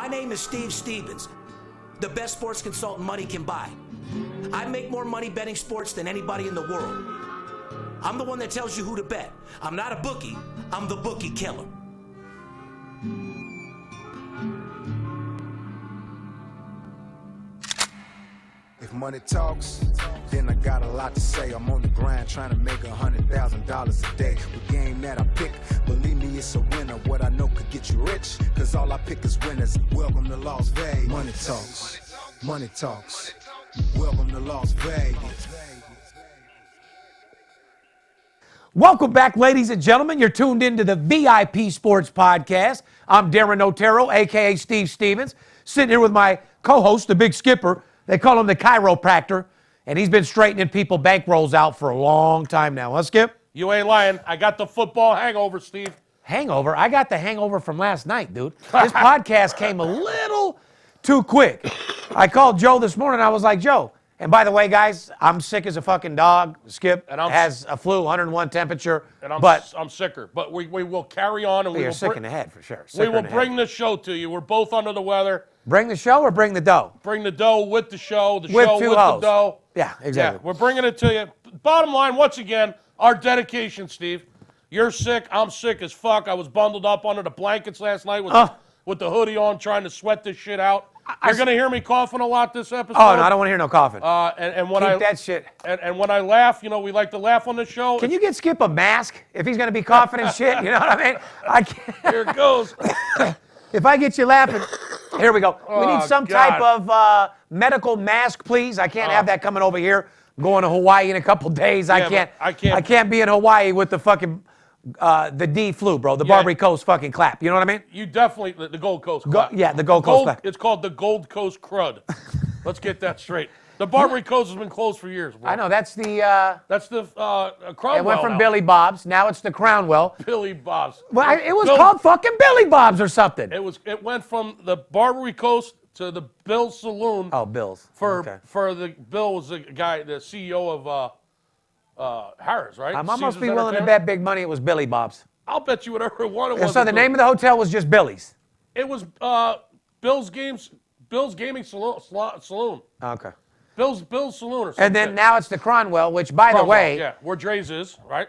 My name is Steve Stevens, the best sports consultant money can buy. I make more money betting sports than anybody in the world. I'm the one that tells you who to bet. I'm not a bookie, I'm the Bookie Killer. If money talks, then I got a lot to say. I'm on the grind trying to make $100,000 a day. The game that I pick, believe me, it's a winner. What I know could get you rich, cause all I pick is winners. Welcome to Las Vegas. Money talks, money talks. Welcome to Las Vegas. Welcome back, ladies and gentlemen. You're tuned into the VIP Sports Podcast. I'm Darren Otero, a.k.a. Steve Stevens, sitting here with my co-host, the Big Skipper. They call him the chiropractor, and he's been straightening people bankrolls out for a long time now. Huh, Skip? You ain't lying. I got the football hangover, Steve. Hangover? I got the hangover from last night, dude. This podcast came a little too quick. I called Joe this morning. I was like, Joe, and by the way, guys, I'm sick as a fucking dog. Skip has a flu, 101 temperature. And I'm sicker. But we will carry on. And you're sick in the head, for sure. We will bring the show to you. We're both under the weather. Bring the show or bring the dough? Bring the dough with the show, the with show two with hoes. the dough. Yeah, exactly. Yeah, we're bringing it to you. Bottom line, once again, our dedication, Steve. You're sick. I'm sick as fuck. I was bundled up under the blankets last night with the hoodie on, trying to sweat this shit out. You're going to hear me coughing a lot this episode. Oh, no, I don't want to hear no coughing. And when Keep that shit. And when I laugh, you know, we like to laugh on the show. Can you get Skip a mask if he's going to be coughing and shit? You know what I mean? I can't. Here it goes. If I get you laughing, here we go. We need some type God. of medical mask, please. I can't have that coming over here. I'm going to Hawaii in a couple days. Yeah, I can't be in Hawaii with the fucking the D flu, bro. The Barbary Coast fucking clap. You know what I mean? You definitely the Gold Coast clap. The Gold Coast clap. It's called the Gold Coast crud. Let's get that straight. The Barbary Coast has been closed for years. Bro. I know that's the. That's the Crownwell. It went from Billy Bob's. Now it's the Crownwell. Billy Bob's. Well, it was called fucking Billy Bob's or something. It went from the Barbary Coast to the Bill's Saloon. Oh, Bill's. For the Bill was the guy, the CEO of Harris, right? I'm almost be willing to bet big money it was Billy Bob's. I'll bet you whatever one it was. So the name of the hotel was just Billy's. It was Bill's Gaming Saloon. Okay. Bill's Saloon or something. And then now it's the Cronwell, which, by the way... Yeah, where Dre's is, right?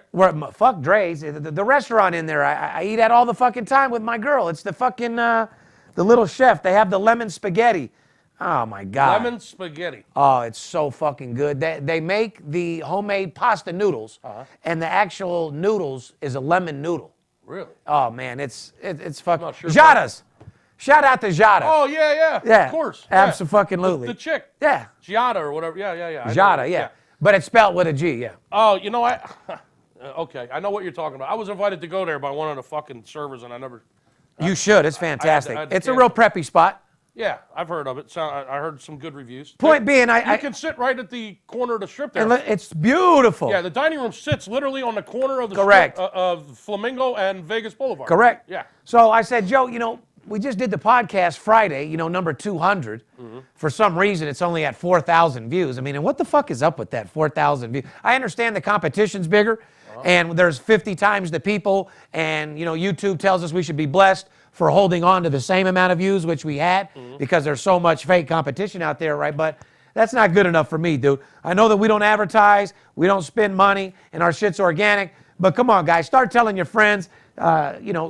Fuck Dre's. The restaurant in there, I eat at all the fucking time with my girl. It's the fucking, the little chef. They have the lemon spaghetti. Oh, my God. Lemon spaghetti. Oh, it's so fucking good. They make the homemade pasta noodles, and the actual noodles is a lemon noodle. Really? Oh, man, it's fucking... Not sure Jada's. Shout out to Jada. Oh, yeah. Yeah. Of course. Abso-fucking-lutely. The chick. Yeah. Giada or whatever. Yeah. Jada, yeah. But it's spelled with a G, yeah. Oh, you know what? Okay, I know what you're talking about. I was invited to go there by one of the fucking servers, and I never... You should. It's fantastic. I had to It's a real preppy spot. Yeah, I've heard of it. I heard some good reviews. Point being, you can sit right at the corner of the strip there. It's beautiful. Yeah, the dining room sits literally on the corner of the Correct. strip of Flamingo and Vegas Boulevard. Correct. Yeah. So I said, Joe, we just did the podcast Friday, number 200. For some reason, it's only at 4,000 views. I mean, and what the fuck is up with that 4,000 views? I understand the competition's bigger, and there's 50 times the people, and, YouTube tells us we should be blessed for holding on to the same amount of views, which we had, because there's so much fake competition out there, right? But that's not good enough for me, dude. I know that we don't advertise, we don't spend money, and our shit's organic, but come on, guys, start telling your friends,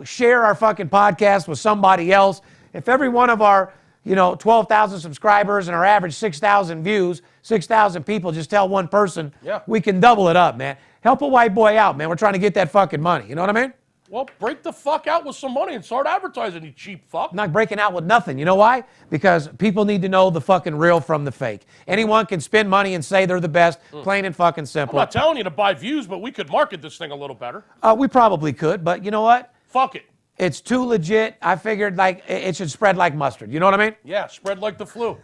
share our fucking podcast with somebody else. If every one of our, 12,000 subscribers and our average 6,000 views, 6,000 people just tell one person, we can double it up, man. Help a white boy out, man. We're trying to get that fucking money. You know what I mean? Well, break the fuck out with some money and start advertising, you cheap fuck. I'm not breaking out with nothing. You know why? Because people need to know the fucking real from the fake. Anyone can spend money and say they're the best, plain and fucking simple. I'm not telling you to buy views, but we could market this thing a little better. We probably could, but you know what? Fuck it. It's too legit. I figured it should spread like mustard. You know what I mean? Yeah, spread like the flu.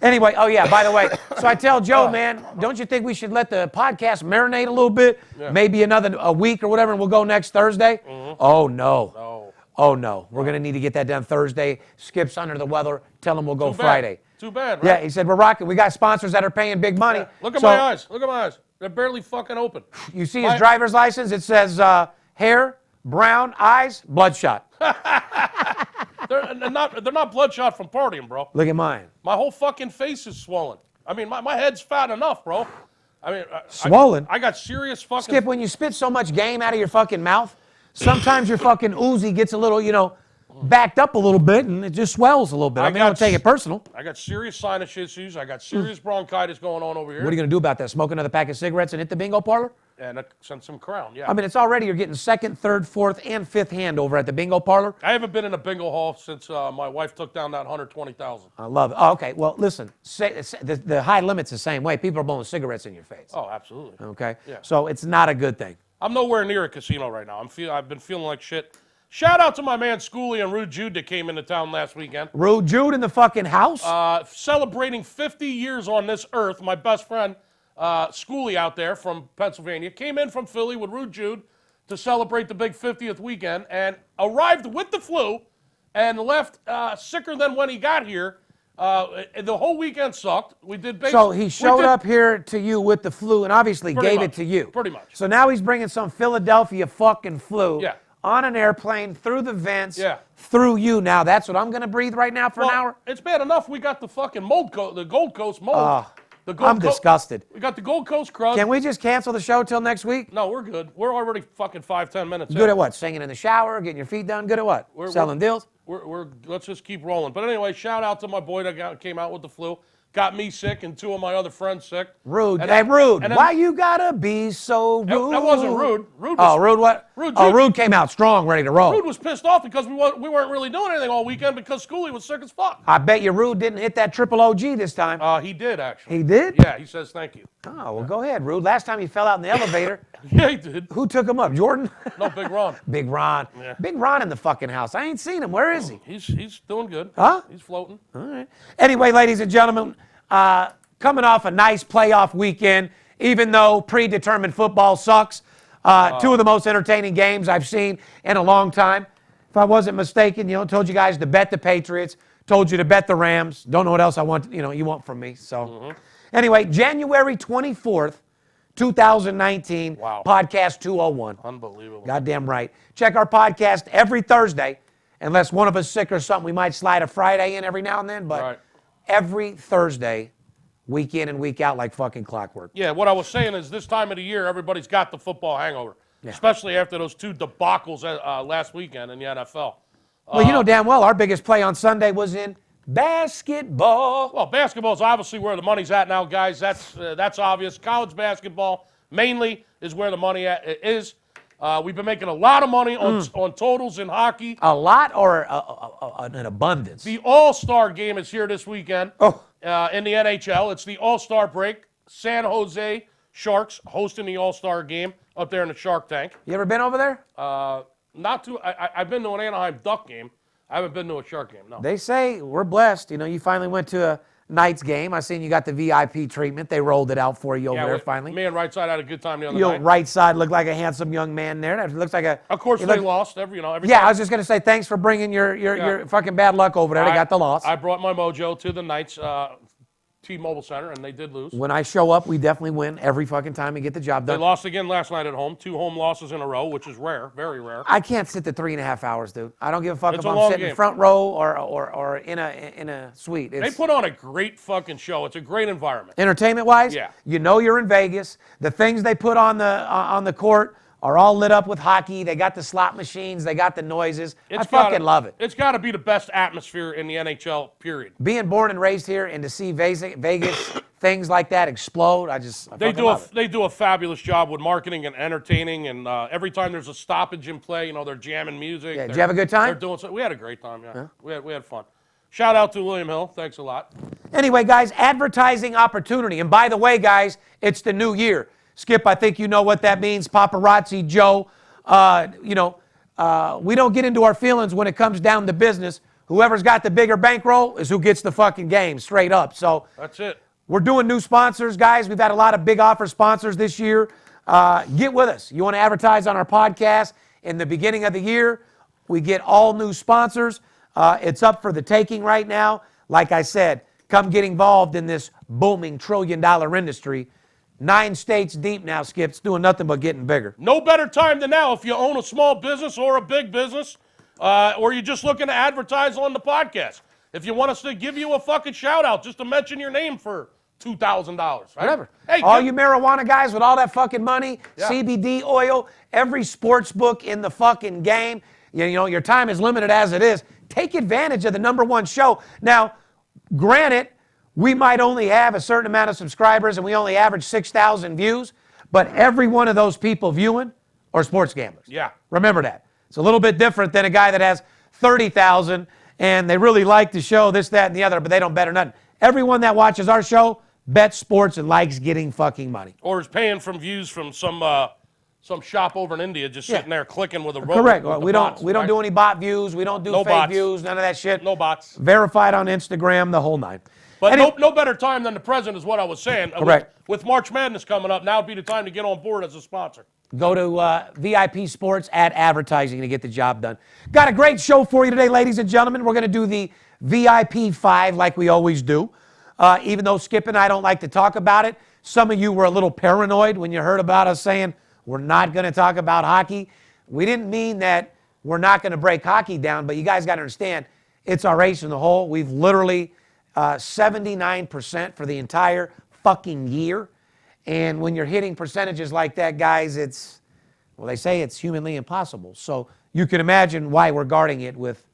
Anyway, by the way, so I tell Joe, man, don't you think we should let the podcast marinate a little bit? Yeah. Maybe a week or whatever, and we'll go next Thursday? Oh, no. Oh, no. We're going to need to get that done Thursday. Skip's under the weather. Tell him we'll go Friday. Too bad, right? Yeah, he said, we're rocking. We got sponsors that are paying big money. Yeah. Look at my eyes. Look at my eyes. They're barely fucking open. You see his driver's license? It says hair, brown, eyes, bloodshot. They're not bloodshot from partying, bro. Look at mine. My whole fucking face is swollen. I mean, my head's fat enough, bro. I mean, Swollen? I got serious fucking... Skip, when you spit so much game out of your fucking mouth, sometimes your fucking Uzi gets a little, backed up a little bit, and it just swells a little bit. I don't take it personal. I got serious sinus issues. I got serious bronchitis going on over here. What are you going to do about that? Smoke another pack of cigarettes and hit the bingo parlor? And send some Crown, yeah. I mean, it's already, you're getting second, third, fourth, and fifth hand over at the bingo parlor. I haven't been in a bingo hall since my wife took down that 120,000. I love it. Oh, okay. Well, listen, the high limit's the same way. People are blowing cigarettes in your face. Oh, absolutely. Okay? Yeah. So it's not a good thing. I'm nowhere near a casino right now. I've been feeling like shit. Shout out to my man Schoolie and Rude Jude that came into town last weekend. Rude Jude in the fucking house? Celebrating 50 years on this earth. My best friend, Schoolie out there from Pennsylvania, came in from Philly with Rude Jude to celebrate the big 50th weekend and arrived with the flu and left sicker than when he got here. The whole weekend sucked. We did basically. So he showed up here to you with the flu and obviously gave it to you. Pretty much. So now he's bringing some Philadelphia fucking flu. Yeah. On an airplane, through the vents, Yeah. through you. Now, that's what I'm going to breathe right now for an hour? It's bad enough we got the fucking the Gold Coast mold. I'm disgusted. We got the Gold Coast crud. Can we just cancel the show till next week? No, we're good. We're already fucking 5-10 minutes Good in. at what? Singing in the shower, getting your feet done? Good at what? Selling deals? Let's just keep rolling. But anyway, shout out to my boy that came out with the flu. Got me sick and two of my other friends sick. Rude. And Hey, then- Rude. and then- Why you gotta be so rude? That wasn't Rude. Rude was, Rude what? Rude came out strong, ready to roll. Rude was pissed off because we weren't really doing anything all weekend because Schoolie was sick as fuck. I bet you Rude didn't hit that triple OG this time. He did, actually. He did? Yeah, he says thank you. Oh, well, go ahead, Rude. Last time he fell out in the elevator, Yeah, he did. who took him up? Jordan? No, Big Ron. Big Ron. Yeah. Big Ron in the fucking house. I ain't seen him. Where is he? He's doing good. Huh? He's floating. All right. Anyway, ladies and gentlemen, coming off a nice playoff weekend, even though predetermined football sucks, two of the most entertaining games I've seen in a long time. If I wasn't mistaken, told you guys to bet the Patriots, told you to bet the Rams. Don't know what else I want, you want from me. So, Anyway, January 24th, 2019, Wow. podcast 201. Unbelievable. Goddamn right. Check our podcast every Thursday. Unless one of us sick or something, we might slide a Friday in every now and then, but Right. every Thursday, week in and week out like fucking clockwork. Yeah, what I was saying is this time of the year, everybody's got the football hangover, especially after those two debacles last weekend in the NFL. Well, you know damn well our biggest play on Sunday was in basketball. Well, basketball's obviously where the money's at now, guys. That's obvious. College basketball mainly is where the money is. We've been making a lot of money on totals in hockey. A lot or an abundance? The All-Star game is here this weekend Oh. in the NHL. It's the All-Star break. San Jose Sharks hosting the All-Star game up there in the Shark Tank. You ever been over there? I've been to an Anaheim Duck game. I haven't been to a Shark game, no. They say we're blessed. You finally went to a Knights game. I seen you got the VIP treatment. They rolled it out for you over there finally. Me and Right Side had a good time the other Your night. right side looked like a handsome young man there. That looks like a. Of course, you they look- lost every Yeah, time. I was just gonna say thanks for bringing your fucking bad luck over there. They got the loss. I brought my mojo to the Knights T-Mobile Center, and they did lose. When I show up, we definitely win every fucking time and get the job They done. lost again last night at home. 2 home losses in a row, which is rare, very rare. I can't sit the 3.5 hours, dude. I don't give a fuck It's if a I'm long sitting game. front row or in a suite. They It's put on a great fucking show. It's a great environment. entertainment-wise. Yeah. You're in Vegas. The things they put on the court are all lit up with hockey. They got the slot machines. They got the noises. I fucking love it. It's got to be the best atmosphere in the NHL, period. Being born and raised here and to see Vegas things like that explode, I fucking love it. They do a fabulous job with marketing and entertaining, and every time there's a stoppage in play, they're jamming music. Yeah, did you have a good time? They're doing we had a great time, yeah. We had fun. Shout out to William Hill. Thanks a lot. Anyway, guys, advertising opportunity. And by the way, guys, it's the new year. Skip, I think you know what that means. Paparazzi Joe, we don't get into our feelings when it comes down to business. Whoever's got the bigger bankroll is who gets the fucking game, straight up. So That's it. we're doing new sponsors, guys. We've had a lot of big offer sponsors this year. Get with us. You want to advertise on our podcast in the beginning of the year? We get all new sponsors. It's up for the taking right now. Like I said, come get involved in this booming $1 trillion industry. 9 states deep now, Skip's doing nothing but getting bigger. No better time than now if you own a small business or a big business. or you're just looking to advertise on the podcast. If you want us to give you a fucking shout out just to mention your name for $2,000, right? Whatever. Hey, all you marijuana guys with all that fucking money, Yeah. CBD oil, every sports book in the fucking game, you know, your time is limited as it is. Take advantage of the #1 show. Now, granted, we might only have a certain amount of subscribers and we only average 6,000 views, but every one of those people viewing are sports gamblers. Yeah. Remember that. It's a little bit different than a guy that has 30,000 and they really like the show, this, that, and the other, but they don't bet or nothing. Everyone that watches our show bets sports and likes getting fucking money. Or is paying from views from some shop over in India, just sitting there clicking with a robot. Correct. with the We bots, don't do any bot views. We don't do No fake bots. views. None of that shit. No bots. Verified on Instagram, the whole nine. But Any- no better time than the present is what I was saying. Correct. With March Madness coming up, now would be the time to get on board as a sponsor. Go to VIP Sports at advertising to get the job done. Got a great show for you today, ladies and gentlemen. We're going to do the VIP 5 like we always do. Even though Skip and I don't like to talk about it, some of you were a little paranoid when you heard about us saying we're not going to talk about hockey. We didn't mean that we're not going to break hockey down, but you guys got to understand, it's our ace in the hole. We've literally 79% for the entire fucking year. And when you're hitting percentages like that, guys, it's, well, they say it's humanly impossible. So you can imagine why we're guarding it with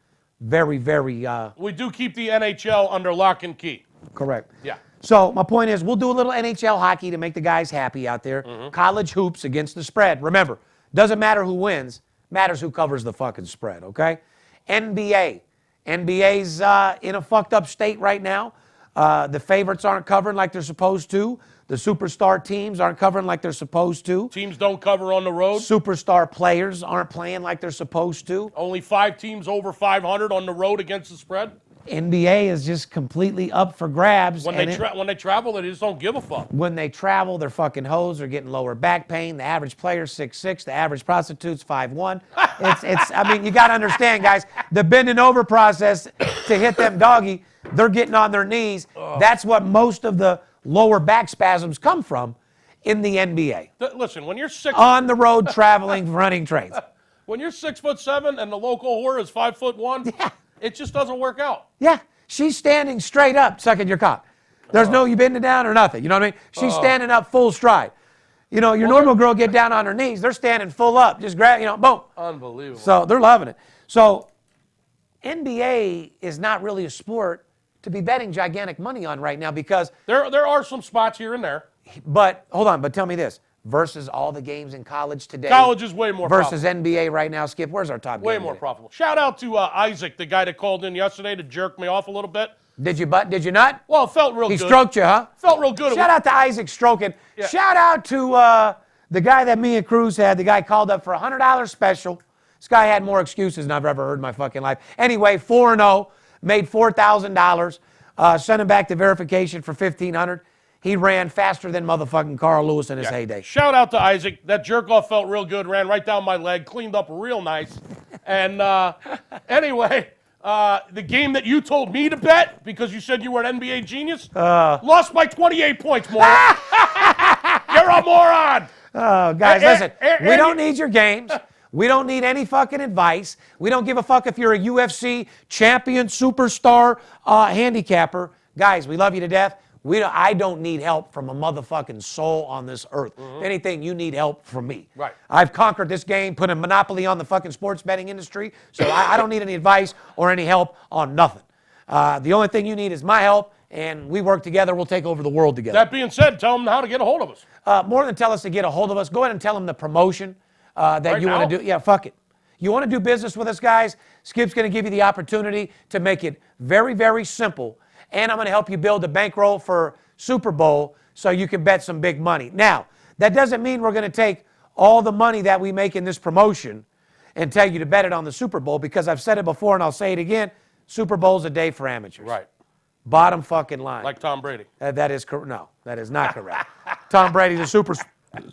very, very We do keep the NHL under lock and key. correct. Yeah. So my point is, we'll do a little NHL hockey to make the guys happy out there. College hoops against the spread. Remember, doesn't matter who wins, matters who covers the fucking spread, okay? NBA. NBA's in a fucked up state right now. The favorites aren't covering like they're supposed to. The superstar teams aren't covering like they're supposed to. Teams don't cover on the road. Superstar players aren't playing like they're supposed to. Only 5 teams over 500 on the road against the spread. NBA is just completely up for grabs. When they travel, they just don't give a fuck. When they travel, they're fucking hoes. They're getting lower back pain. The average player's 6'6". The average prostitute's 5'1". I mean, you got to understand, guys, the bending over process to hit them doggy, they're getting on their knees. That's what most of the lower back spasms come from in the NBA. Listen, when you're six, On the road, traveling, running trains. when you're 6'7" and the local whore is 5'1", Yeah. it just doesn't work out. Yeah, she's standing straight up, sucking your cock. There's no you bending down or nothing. You know what I mean? She's standing up full stride. You know, your normal girl get down on her knees. They're standing full up. Just grab, you know, boom. Unbelievable. So they're loving it. So NBA is not really a sport to be betting gigantic money on right now because, There are some spots here and there. but hold on, but tell me this. Versus all the games in college today. College is way more versus profitable. NBA right now. Skip, where's our top Way game more today? profitable. Shout out to Isaac, the guy that called in yesterday to jerk me off a little bit. Did you not? Well, it felt real He good. stroked you, huh? Felt real good. Shout out to Isaac stroking. Yeah. Shout out to the guy that me and Cruz had. The guy called up for a $100 special. This guy had more excuses than I've ever heard in my fucking life. Anyway, 4-0, made $4,000. Sent him back to verification for $1,500. He ran faster than motherfucking Carl Lewis in his heyday. Shout out to Isaac. That jerk off felt real good. Ran right down my leg. Cleaned up real nice. And anyway, the game that you told me to bet because you said you were an NBA genius, lost by 28 points, moron. You're a moron. Oh, guys, And- listen. and- We don't need your games. We don't need any fucking advice. We don't give a fuck if you're a UFC champion, superstar, handicapper. Guys, we love you to death. I don't need help from a motherfucking soul on this earth. If anything, you need help from me. Right. I've conquered this game, put a monopoly on the fucking sports betting industry, so I don't need any advice or any help on nothing. The only thing you need is my help, and we work together. We'll take over the world together. That being said, tell them how to get a hold of us. More than tell us to get a hold of us, go ahead and tell them the promotion that Right you want now? to do. Yeah, fuck it. You want to do business with us, guys? Skip's going to give you the opportunity to make it very, very simple. And I'm going to help you build a bankroll for Super Bowl so you can bet some big money. Now, that doesn't mean we're going to take all the money that we make in this promotion and tell you to bet it on the Super Bowl because I've said it before and I'll say it again. Super Bowl's a day for amateurs. Right. Bottom fucking line. Like Tom Brady. That is correct. No, that is not correct. Tom Brady's a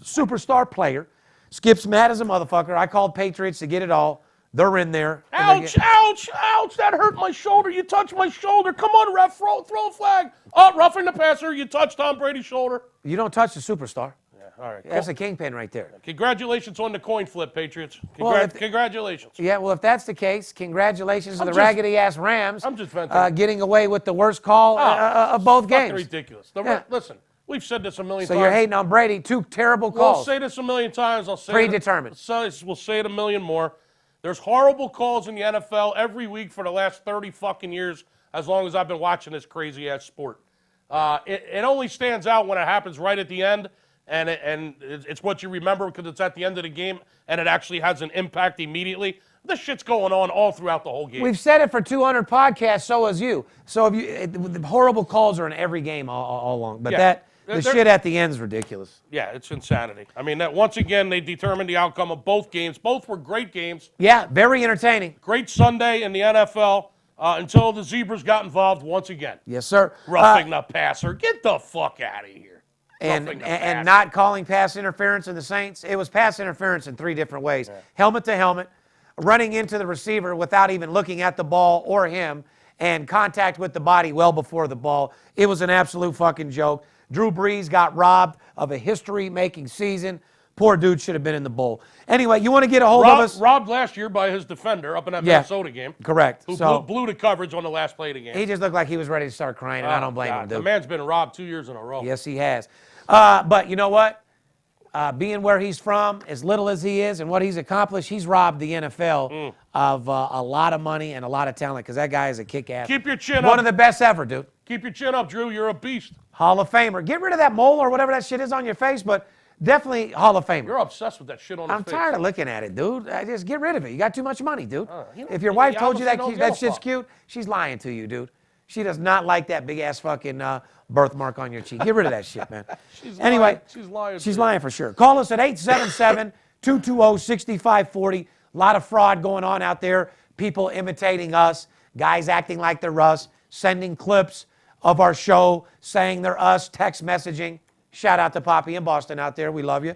superstar player. Skip's mad as a motherfucker. I called Patriots to get it all. They're in there. Ouch, ouch, ouch. That hurt my shoulder. You touched my shoulder. Come on, ref. Throw a flag. Oh, roughing the passer. You touched Tom Brady's shoulder. You don't touch the superstar. Yeah. all right. That's Cool. a kingpin right there. Congratulations on the coin flip, Patriots. Well, Congratulations. Yeah, well, if that's the case, congratulations to the just- raggedy-ass Rams. I'm just venting. Getting away with the worst call of both Fucking games. ridiculous. Yeah. Listen, we've said this a million So times. you're hating on Brady. 2 terrible We'll calls. say this a million times. I'll say Predetermined. We'll say it a million more. There's horrible calls in the NFL every week for the last 30 fucking years, as long as I've been watching this crazy-ass sport. It only stands out when it happens right at the end, and it's what you remember because it's at the end of the game, and it actually has an impact immediately. This shit's going on all throughout the whole game. We've said it for 200 podcasts, so has you. So the horrible calls are in every game all along. But Yeah. the shit at the end is ridiculous. Yeah, it's insanity. I mean, once again, they determined the outcome of both games. Both were great games. Yeah, very entertaining. Great Sunday in the NFL until the Zebras got involved once again. Yes, sir. Roughing the passer. Get the fuck out of here. And not calling pass interference in the Saints. It was pass interference in 3 different ways. Yeah. Helmet to helmet, running into the receiver without even looking at the ball or him, and contact with the body well before the ball. It was an absolute fucking joke. Drew Brees got robbed of a history-making season. Poor dude should have been in the bowl. Anyway, you want to get a hold of us? Robbed last year by his defender up in that Minnesota game. Correct. Who So blew the coverage on the last play of the game. he just looked like he was ready to start crying, and I don't blame him, dude. The man's been robbed 2 years in a row. Yes, he has. But you know what? Being where he's from, as little as he is, and what he's accomplished, he's robbed the NFL of a lot of money and a lot of talent because that guy is a kick-ass. Keep your chin up. One of the best ever, dude. Keep your chin up, Drew. You're a beast. Hall of Famer. Get rid of that mole or whatever that shit is on your face, but definitely Hall of Famer. You're obsessed with that shit on his I'm face. tired of looking at it, dude. Just get rid of it. You got too much money, dude. You know, If your wife you told you that obviously don't that give a shit's fuck. cute, she's lying to you, dude. She does not like that big-ass fucking birthmark on your cheek. Get rid of that shit, man. Anyway, She's lying. she's lying for sure. Call us at 877-220-6540. A lot of fraud going on out there. People imitating us. Guys acting like they're us. Sending clips of our show saying they're us. Text messaging. Shout out to Poppy in Boston out there. We love you.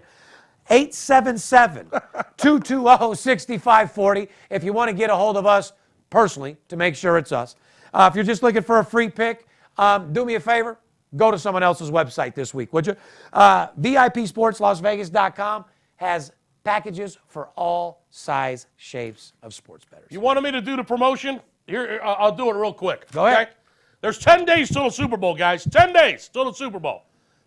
877-220-6540 if you want to get a hold of us personally to make sure it's us. If you're just looking for a free pick, do me a favor. Go to someone else's website this week, would you? VIPSportsLasVegas.com has packages for all size, shapes of sports bettors. You wanted me to do the promotion? Here, I'll do it real quick. Go ahead. Okay? There's 10 days till the Super Bowl, guys. 10 days till the Super Bowl.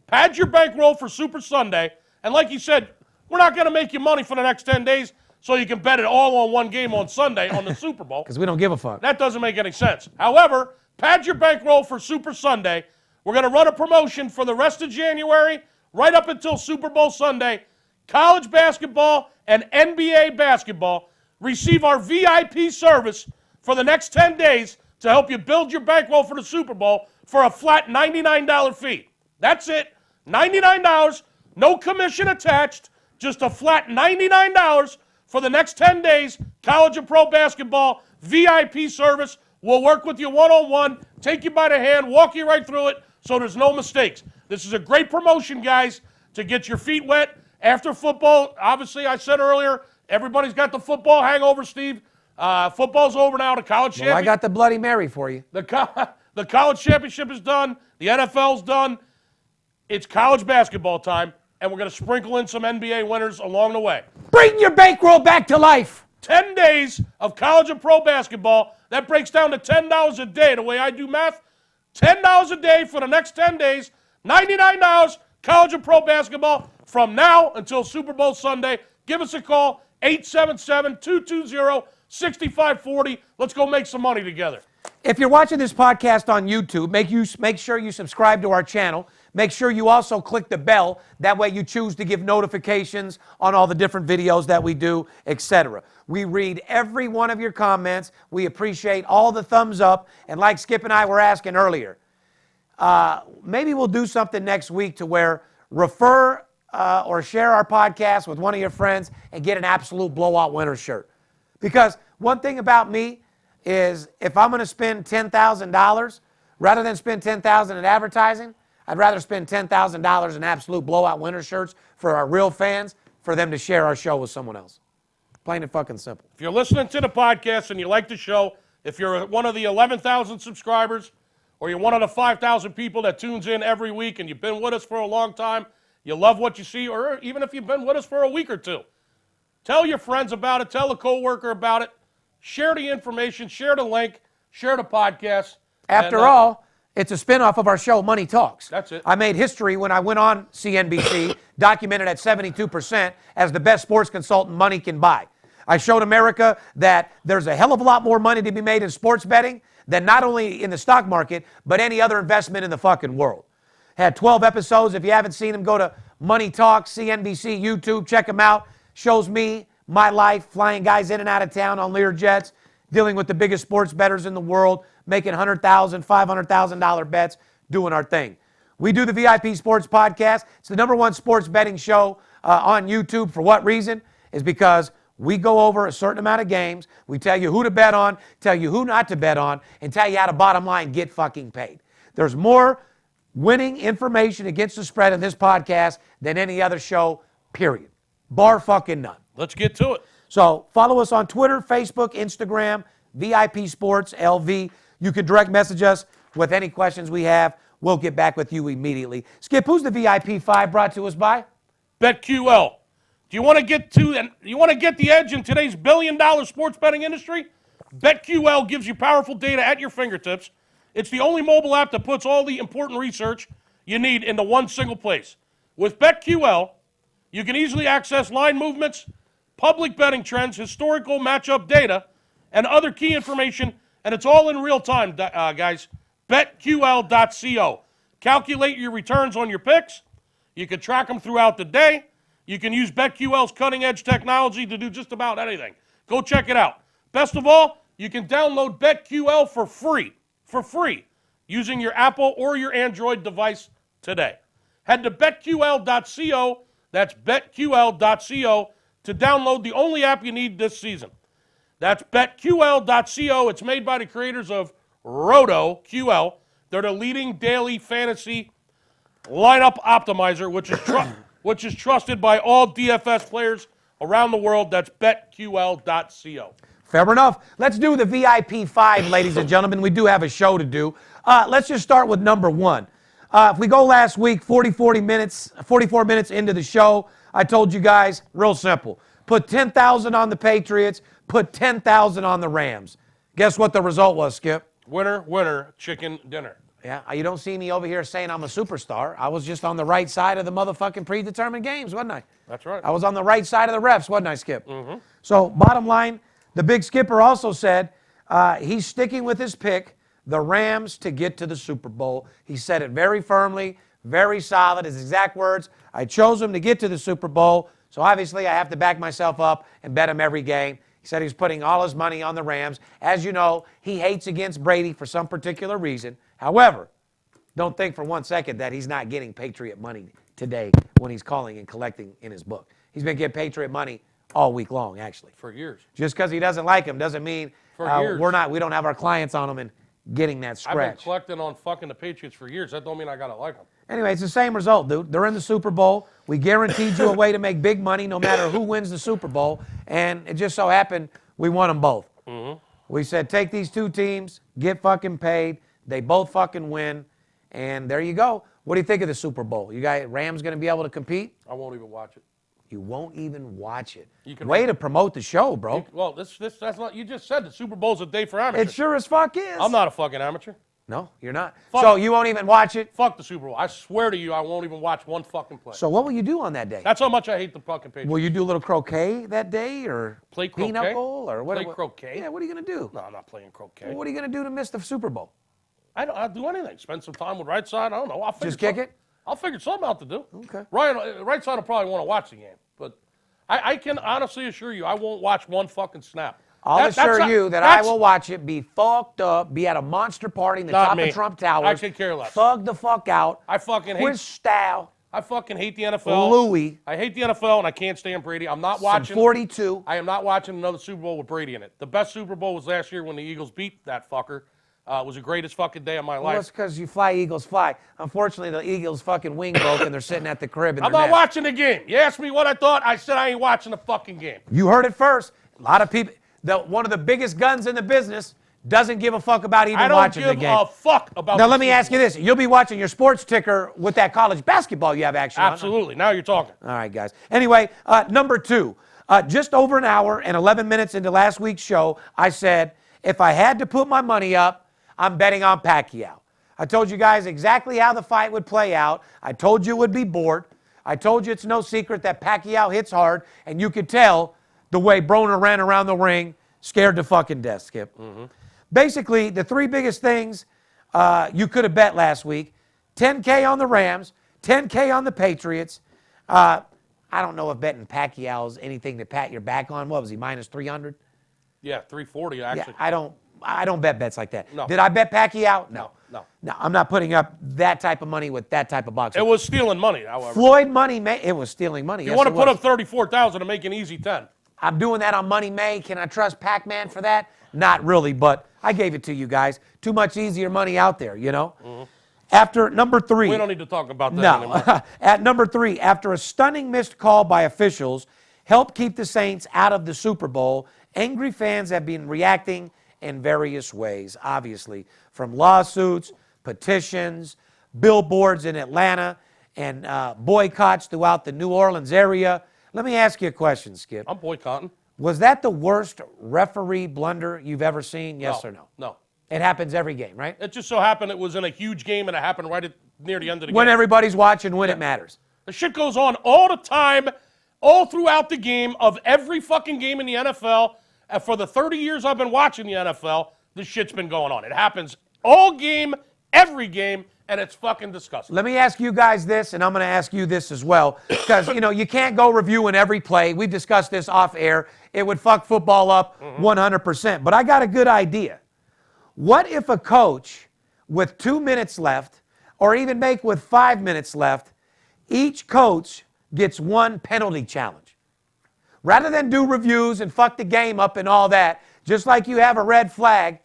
Pad your bankroll for Super Sunday. And like you said, we're not going to make you money for the next 10 days so you can bet it all on one game on Sunday on the Super Bowl. Because we don't give a fuck. That doesn't make any sense. However, pad your bankroll for Super Sunday. We're going to run a promotion for the rest of January, right up until Super Bowl Sunday. College basketball and NBA basketball receive our VIP service for the next 10 days to help you build your bankroll for the Super Bowl for a flat $99 fee. That's it. $99, no commission attached, just a flat $99 for the next 10 days. College and pro basketball VIP service. We'll work with you one-on-one, take you by the hand, walk you right through it so there's no mistakes. This is a great promotion, guys, to get your feet wet after football. Obviously, I said earlier, everybody's got the football hangover, Steve. Football's over now. The college championship. Well, I got the Bloody Mary for you. The college championship is done. The NFL's done. It's college basketball time, and we're going to sprinkle in some NBA winners along the way. Bring your bankroll back to life. 10 days of college and pro basketball. That breaks down to $10 a day, the way I do math. $10 a day for the next 10 days. $99 college and pro basketball from now until Super Bowl Sunday. Give us a call, 877-220-6540. Let's go make some money together. If you're watching this podcast on YouTube, make sure you subscribe to our channel. Make sure you also click the bell. That way you choose to give notifications on all the different videos that we do, etc. We read every one of your comments. We appreciate all the thumbs up. And like Skip and I were asking earlier, maybe we'll do something next week to where refer or share our podcast with one of your friends and get an absolute blowout winner shirt. Because one thing about me is if I'm going to spend $10,000, rather than spend $10,000 in advertising, I'd rather spend $10,000 in absolute blowout winner shirts for our real fans, for them to share our show with someone else. Plain and fucking simple. If you're listening to the podcast and you like the show, if you're one of the 11,000 subscribers or you're one of the 5,000 people that tunes in every week and you've been with us for a long time, you love what you see, or even if you've been with us for a week or two, tell your friends about it. Tell a coworker about it. Share the information. Share the link. Share the podcast. After all, it's a spinoff of our show, Money Talks. That's it. I made history when I went on CNBC, documented at 72% as the best sports consultant money can buy. I showed America that there's a hell of a lot more money to be made in sports betting than not only in the stock market, but any other investment in the fucking world. Had 12 episodes. If you haven't seen them, go to Money Talks, CNBC, YouTube, check them out. Shows me, my life, flying guys in and out of town on Lear jets, dealing with the biggest sports bettors in the world, making $100,000, $500,000 bets, doing our thing. We do the VIP Sports Podcast. It's the #1 sports betting show on YouTube. For what reason? Is because we go over a certain amount of games. We tell you who to bet on, tell you who not to bet on, and tell you how to bottom line get fucking paid. There's more winning information against the spread in this podcast than any other show, period. Bar fucking none. Let's get to it. So follow us on Twitter, Facebook, Instagram, VIP Sports LV. You can direct message us with any questions we have. We'll get back with you immediately. Skip, who's the VIP 5 brought to us by? BetQL. Do you want to get the edge in today's billion-dollar sports betting industry? BetQL gives you powerful data at your fingertips. It's the only mobile app that puts all the important research you need into one single place. With BetQL, you can easily access line movements, public betting trends, historical matchup data, and other key information, and it's all in real time, guys. BetQL.co. Calculate your returns on your picks. You can track them throughout the day. You can use BetQL's cutting-edge technology to do just about anything. Go check it out. Best of all, you can download BetQL for free, using your Apple or your Android device today. Head to BetQL.co, that's BetQL.co, to download the only app you need this season. That's BetQL.co. It's made by the creators of RotoQL. They're the leading daily fantasy lineup optimizer, which is trusted by all DFS players around the world. That's BetQL.co. Fair enough. Let's do the VIP 5, ladies and gentlemen. We do have a show to do. Let's just start with #1. If we go last week, 44 minutes into the show, I told you guys, real simple. Put 10,000 on the Patriots, put 10,000 on the Rams. Guess what the result was, Skip? Winner, winner, chicken dinner. Yeah, you don't see me over here saying I'm a superstar. I was just on the right side of the motherfucking predetermined games, wasn't I? That's right. I was on the right side of the refs, wasn't I, Skip? Mm-hmm. So, bottom line, the big skipper also said he's sticking with his pick, the Rams to get to the Super Bowl. He said it very firmly, very solid, his exact words. I chose him to get to the Super Bowl, so obviously I have to back myself up and bet him every game. He said he's putting all his money on the Rams. As you know, he hates against Brady for some particular reason. However, don't think for 1 second that he's not getting Patriot money today when he's calling and collecting in his book. He's been getting Patriot money all week long, actually. For years. Just because he doesn't like him doesn't mean we don't have our clients on him and getting that scratch. I've been collecting on fucking the Patriots for years. That don't mean I gotta like them. Anyway, it's the same result, dude. They're in the Super Bowl. We guaranteed you a way to make big money no matter who wins the Super Bowl. And it just so happened we won them both. Mm-hmm. We said, take these two teams, get fucking paid. They both fucking win. And there you go. What do you think of the Super Bowl? You guys, Rams going to be able to compete? I won't even watch it. You won't even watch it. Way to promote the show, bro. That's not. You just said the Super Bowl's a day for amateurs. It sure as fuck is. I'm not a fucking amateur. No, you're not. So you won't even watch it? Fuck the Super Bowl. I swear to you, I won't even watch one fucking play. So what will you do on that day? That's how much I hate the fucking Patriots. Will you do a little croquet that day, or play croquet? Pinochle, or what? Play croquet? Yeah. What are you gonna do? No, I'm not playing croquet. Well, what are you gonna do to miss the Super Bowl? I'll do anything. Spend some time with right side. I don't know. Just kick it. I'll figure something out to do. Okay. Right side will probably want to watch the game, but I can honestly assure you, I won't watch one fucking snap. I'll assure you that I will watch it, be fucked up, be at a monster party in the top of Trump Towers. I could care less. Thug the fuck out. I fucking hate Chris style. I fucking hate the NFL. Louis. I hate the NFL, and I can't stand Brady. I'm not watching. 42. I am not watching another Super Bowl with Brady in it. The best Super Bowl was last year when the Eagles beat that fucker. It was the greatest fucking day of my life. Well, it's because you fly, Eagles fly. Unfortunately, the Eagles' fucking wing broke, and they're sitting at the crib in I'm their not nest. watching the game. You asked me what I thought. I said I ain't watching the fucking game. You heard it first. A lot of people. One of the biggest guns in the business doesn't give a fuck about even I don't watching give the game. a fuck about Now, the let me Super ask you this. You'll be watching your sports ticker with that college basketball you have action on. Absolutely. Now you're talking. All right, guys. Anyway, number 2. Just over an hour and 11 minutes into last week's show, I said, if I had to put my money up, I'm betting on Pacquiao. I told you guys exactly how the fight would play out. I told you it would be bored. I told you it's no secret that Pacquiao hits hard, and you could tell the way Broner ran around the ring, scared to fucking death, Skip. Basically, the 3 biggest things you could have bet last week, 10K on the Rams, 10K on the Patriots. I don't know if betting Pacquiao is anything to pat your back on. What was he, minus 300? Yeah, 340 actually. Yeah, I don't bet bets like that. No. Did I bet Pacquiao? No. No. No, I'm not putting up that type of money with that type of boxer. It was stealing money, however. Floyd Money May. It was stealing money. You Yes, want to it put was. up 34,000 to make an easy 10. I'm doing that on Money May. Can I trust Pac-Man for that? Not really, but I gave it to you guys. Too much easier money out there, you know? After number 3. We don't need to talk about that anymore. No. At number 3, after a stunning missed call by officials helped keep the Saints out of the Super Bowl, angry fans have been reacting in various ways, obviously, from lawsuits, petitions, billboards in Atlanta, and boycotts throughout the New Orleans area. Let me ask you a question, Skip. I'm boycotting. Was that the worst referee blunder you've ever seen, yes or no? No. It happens every game, right? It just so happened it was in a huge game and it happened right near the end of the When game. everybody's watching, when it matters. The shit goes on all the time, all throughout the game of every fucking game in the NFL. And for the 30 years I've been watching the NFL, this shit's been going on. It happens all game, every game, and it's fucking disgusting. Let me ask you guys this, and I'm going to ask you this as well, because, you know, you can't go reviewing every play. We've discussed this off air. It would fuck football up 100%. But I got a good idea. What if a coach with 2 minutes left, or even make with 5 minutes left, each coach gets one penalty challenge? Rather than do reviews and fuck the game up and all that, just like you have a red flag,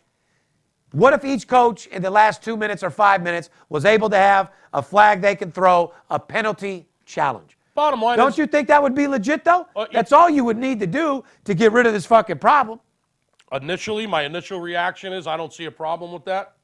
what if each coach in the last 2 minutes or 5 minutes was able to have a flag they can throw, a penalty challenge? Bottom line Don't is, you think that would be legit, though? That's all you would need to do to get rid of this fucking problem. initially, my initial reaction is I don't see a problem with that.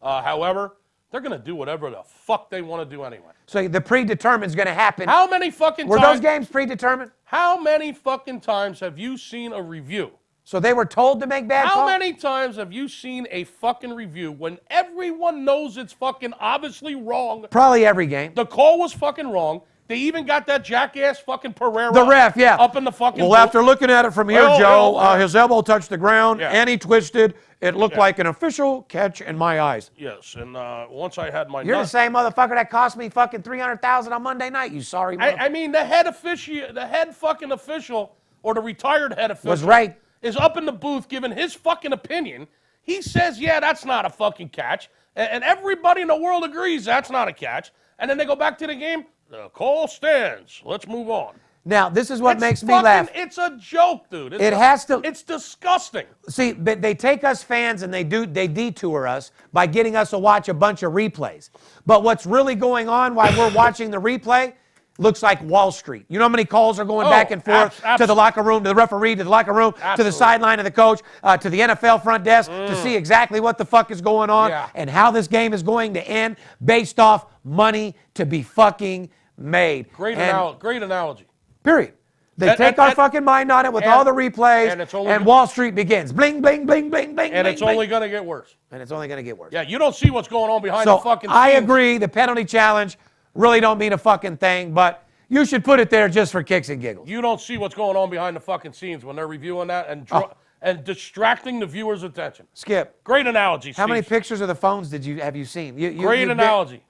However, they're going to do whatever the fuck they want to do anyway. So the predetermined is going to happen. How many fucking Were times? those games predetermined? How many fucking times have you seen a review? So they were told to make bad How calls? many times have you seen a fucking review when everyone knows it's fucking obviously wrong? Probably every game. The call was fucking wrong. They even got that jackass fucking Pereira. The ref, yeah. Up in the fucking Well, booth. after looking at it from here, Oh, Joe, oh, his elbow touched the ground, Yeah. and he twisted. It looked Yeah. like an official catch in my eyes. Yes, and once I had my You're the nut- same motherfucker that cost me fucking $300,000 on Monday night, you sorry motherfucker. I mean, the head fucking official, or the retired head official, Was right. is up in the booth giving his fucking opinion. He says, yeah, that's not a fucking catch. And everybody in the world agrees that's not a catch. And then they go back to the game. The call stands. Let's move on. Now, this is what It's makes me fucking- laugh. It's a joke, dude. It has to- It's disgusting. See, but they take us fans and they detour us by getting us to watch a bunch of replays. But what's really going on while we're watching the replay looks like Wall Street. You know how many calls are going back and forth to the locker room, to the referee, to the locker room, to the Absolutely. sideline of the coach, to the NFL front desk to see exactly what the fuck is going on Yeah. and how this game is going to end based off money to be fucking made. Great And analogy. period. They take our fucking mind on it with all the replays, and it's only- and Wall Street begins. Bling, bling, bling, bling, bling, And bling, it's bling. only going to get worse. And it's only going to get worse. Yeah, you don't see what's going on behind So the fucking I scenes. agree, the penalty challenge really don't mean a fucking thing, but you should put it there just for kicks and giggles. You don't see what's going on behind the fucking scenes when they're reviewing that and Oh. and distracting the viewer's attention. Skip, Great analogy, how many Steve. pictures of the phones have you seen? Great analogy.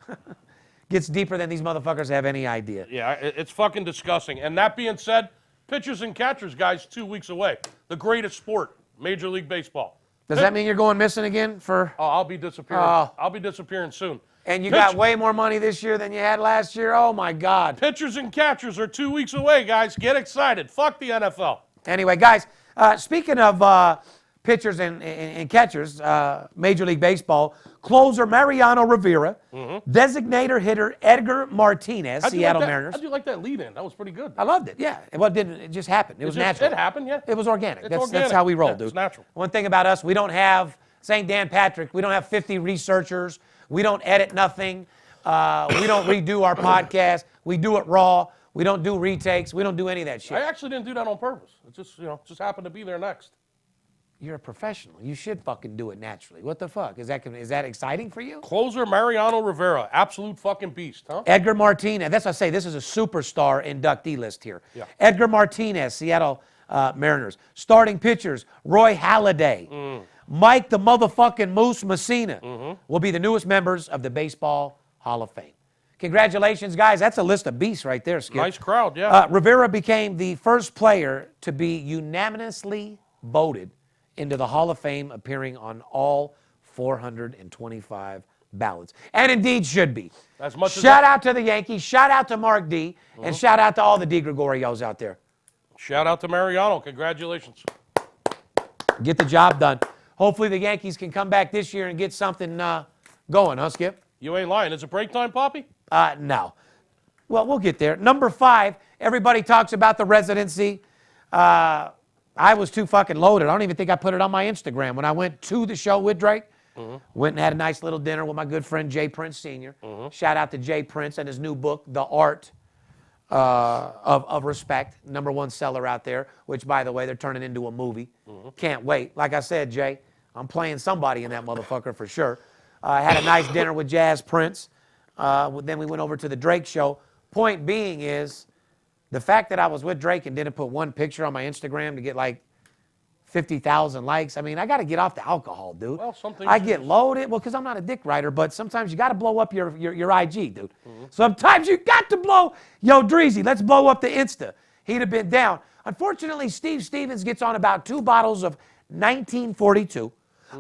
Gets deeper than these motherfuckers have any idea. Yeah, it's fucking disgusting. And that being said, pitchers and catchers, guys, 2 weeks away. The greatest sport, Major League Baseball. Does that mean you're going missing again for? Oh, I'll be disappearing. Oh. I'll be disappearing soon. And you Pitch- got way more money this year than you had last year? Oh my God. Pitchers and catchers are 2 weeks away, guys. Get excited. Fuck the NFL. Anyway, guys, speaking of pitchers and catchers, Major League Baseball, closer Mariano Rivera, designator hitter Edgar Martinez, Seattle Mariners. How'd you like that lead in? That was pretty good. I loved it, yeah. It just happened. It was natural. It happened, yeah. It was organic. It's That's organic. how we roll, Yeah, dude. it's natural. One thing about us, we don't have This ain't Dan Patrick. We don't have 50 researchers. We don't edit nothing. We don't redo our podcast. We do it raw. We don't do retakes. We don't do any of that shit. I actually didn't do that on purpose. It just happened to be there next. You're a professional. You should fucking do it naturally. What the fuck? Is that exciting for you? Closer Mariano Rivera, absolute fucking beast, huh? Edgar Martinez. That's what I say. This is a superstar inductee list here. Yeah. Edgar Martinez, Seattle Mariners. Starting pitchers, Roy Halladay. Mike the motherfucking Moose Messina will be the newest members of the Baseball Hall of Fame. Congratulations, guys. That's a list of beasts right there, Skip. Nice crowd, yeah. Rivera became the first player to be unanimously voted into the Hall of Fame, appearing on all 425 ballots. And indeed should be. As much as shout out to the Yankees, shout out to Mark D, and shout out to all the D. Gregorios out there. Shout out to Mariano. Congratulations. Get the job done. Hopefully the Yankees can come back this year and get something going, huh, Skip? You ain't lying. Is it break time, Poppy? No. Well, we'll get there. Number 5, everybody talks about the residency. I was too fucking loaded. I don't even think I put it on my Instagram. When I went to the show with Drake, went and had a nice little dinner with my good friend Jay Prince Sr. Shout out to Jay Prince and his new book, The Art of Respect, #1 seller out there, which, by the way, they're turning into a movie. Can't wait. Like I said, Jay, I'm playing somebody in that motherfucker for sure. I had a nice dinner with Jazz Prince. Then we went over to the Drake show. Point being is, the fact that I was with Drake and didn't put one picture on my Instagram to get like 50,000 likes, I mean, I got to get off the alcohol, dude. Well, something I get loaded, well, because I'm not a dick writer, but sometimes you got to blow up your IG, dude. Sometimes you got to blow, yo, Dreezy, let's blow up the Insta. He'd have been down. Unfortunately, Steve Stevens gets on about 2 bottles of 1942.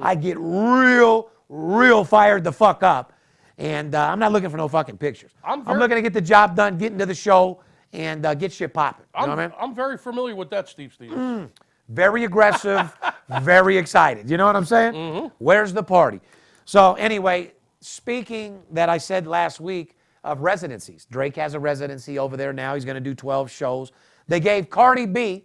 I get real fired the fuck up. And I'm not looking for no fucking pictures. I'm looking to get the job done, get into the show, and get shit popping. You know what I mean? I'm very familiar with that, Steve Stevens. Very aggressive, very excited. You know what I'm saying? Where's the party? So anyway, speaking that I said last week of residencies, Drake has a residency over there now. He's going to do 12 shows. They gave Cardi B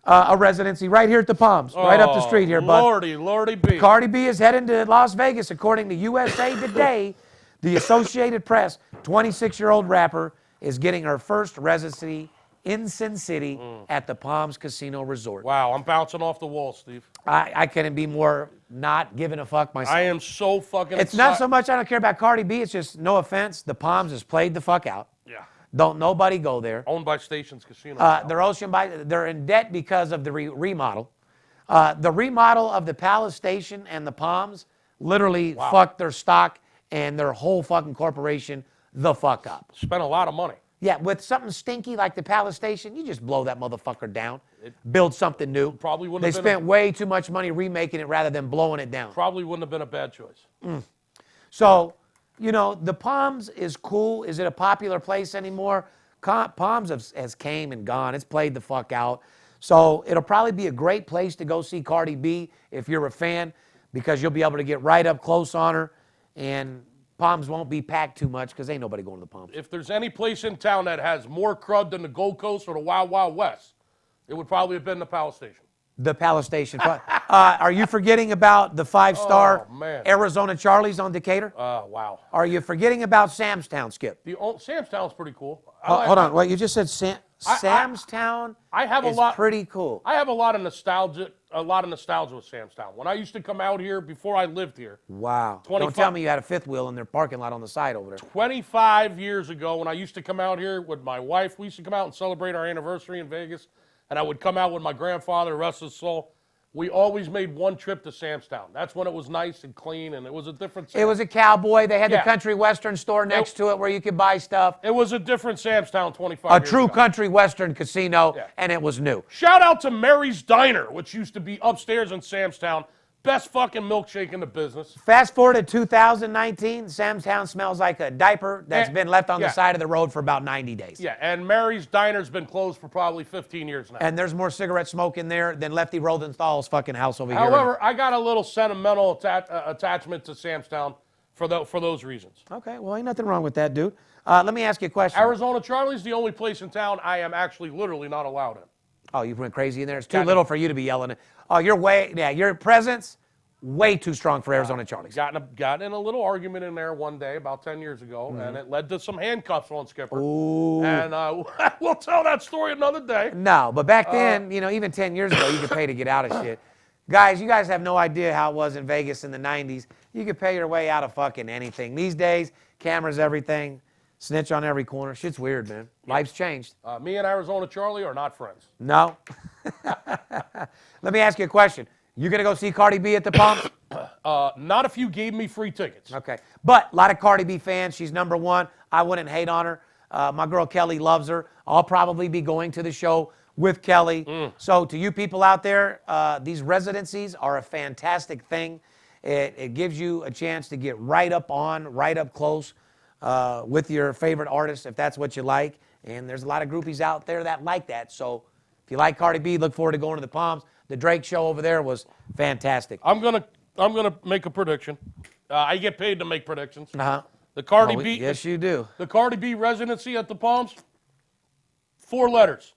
a residency right here at the Palms, right up the street here, bud. Lordy B. Cardi B is heading to Las Vegas, according to USA Today. The Associated Press, 26-year-old rapper, is getting her first residency in Sin City at the Palms Casino Resort. Wow, I'm bouncing off the wall, Steve. I couldn't be more not giving a fuck myself. I am so fucking It's not so much I don't care about Cardi B. It's just, no offense, the Palms has played the fuck out. Yeah. Don't nobody go there. Owned by Stations Casino. They're in debt because of the remodel. The remodel of the Palace Station and the Palms literally fucked their stock and their whole fucking corporation the fuck up. Spent a lot of money. Yeah, with something stinky like the Palace Station, you just blow that motherfucker down, build something new. Probably wouldn't They have been spent way too much money remaking it rather than blowing it down. Probably wouldn't have been a bad choice. So, you know, the Palms is cool. Is it a popular place anymore? Palms has came and gone. It's played the fuck out. So it'll probably be a great place to go see Cardi B if you're a fan, because you'll be able to get right up close on her, and Palms won't be packed too much because ain't nobody going to the Palms. If there's any place in town that has more crud than the Gold Coast or the Wild Wild West, it would probably have been the Palace Station. The Palace Station. Are you forgetting about the 5-star Arizona Charlie's on Decatur? Wow. Are you forgetting about Sam's Town, Skip? Sam's Town's pretty cool. Hold on. Wait, you just said Sam's Town is pretty cool. I have a lot of nostalgia with Sam's Town. When I used to come out here before I lived here. Wow. Don't tell me you had a fifth wheel in their parking lot on the side over there. 25 years ago, when I used to come out here with my wife, we used to come out and celebrate our anniversary in Vegas, and I would come out with my grandfather, rest his soul. We always made one trip to Sam's Town. That's when it was nice and clean, and it was a different Sam's. It was a cowboy. They had the country western store next to it where you could buy stuff. It was a different Sam's Town 25 years ago. A true country western casino, and it was new. Shout out to Mary's Diner, which used to be upstairs in Sam's Town. Best fucking milkshake in the business. Fast forward to 2019, Sam's Town smells like a diaper that's been left on the side of the road for about 90 days. Yeah, and Mary's Diner's been closed for probably 15 years now. And there's more cigarette smoke in there than Lefty Rosenthal's fucking house over here. However, I got a little sentimental attachment to Sam's Town for those reasons. Okay, well, ain't nothing wrong with that, dude. Let me ask you a question. Arizona Charlie's the only place in town I am actually literally not allowed in. Oh, you went crazy in there? It's too little for you to be yelling it. Oh, your presence, way too strong for Arizona Charlies. Got in a little argument in there one day about 10 years ago, and it led to some handcuffs on Skipper. Ooh. And we'll tell that story another day. No, but back then, even 10 years ago, you could pay to get out of shit. Guys, you guys have no idea how it was in Vegas in the 90s. You could pay your way out of fucking anything. These days, cameras, everything, snitch on every corner. Shit's weird, man. Life's changed. Me and Arizona Charlie are not friends. No. Let me ask you a question. You going to go see Cardi B at the Palms? Not if you gave me free tickets. Okay. But a lot of Cardi B fans. She's number one. I wouldn't hate on her. My girl Kelly loves her. I'll probably be going to the show with Kelly. So to you people out there, these residencies are a fantastic thing. It gives you a chance to get right up close with your favorite artist, if that's what you like. And there's a lot of groupies out there that like that. So if you like Cardi B, look forward to going to the Palms. The Drake show over there was fantastic. I'm gonna make a prediction. I get paid to make predictions. The Cardi Cardi B. Yes, you do. The Cardi B residency at the Palms. 4 letters.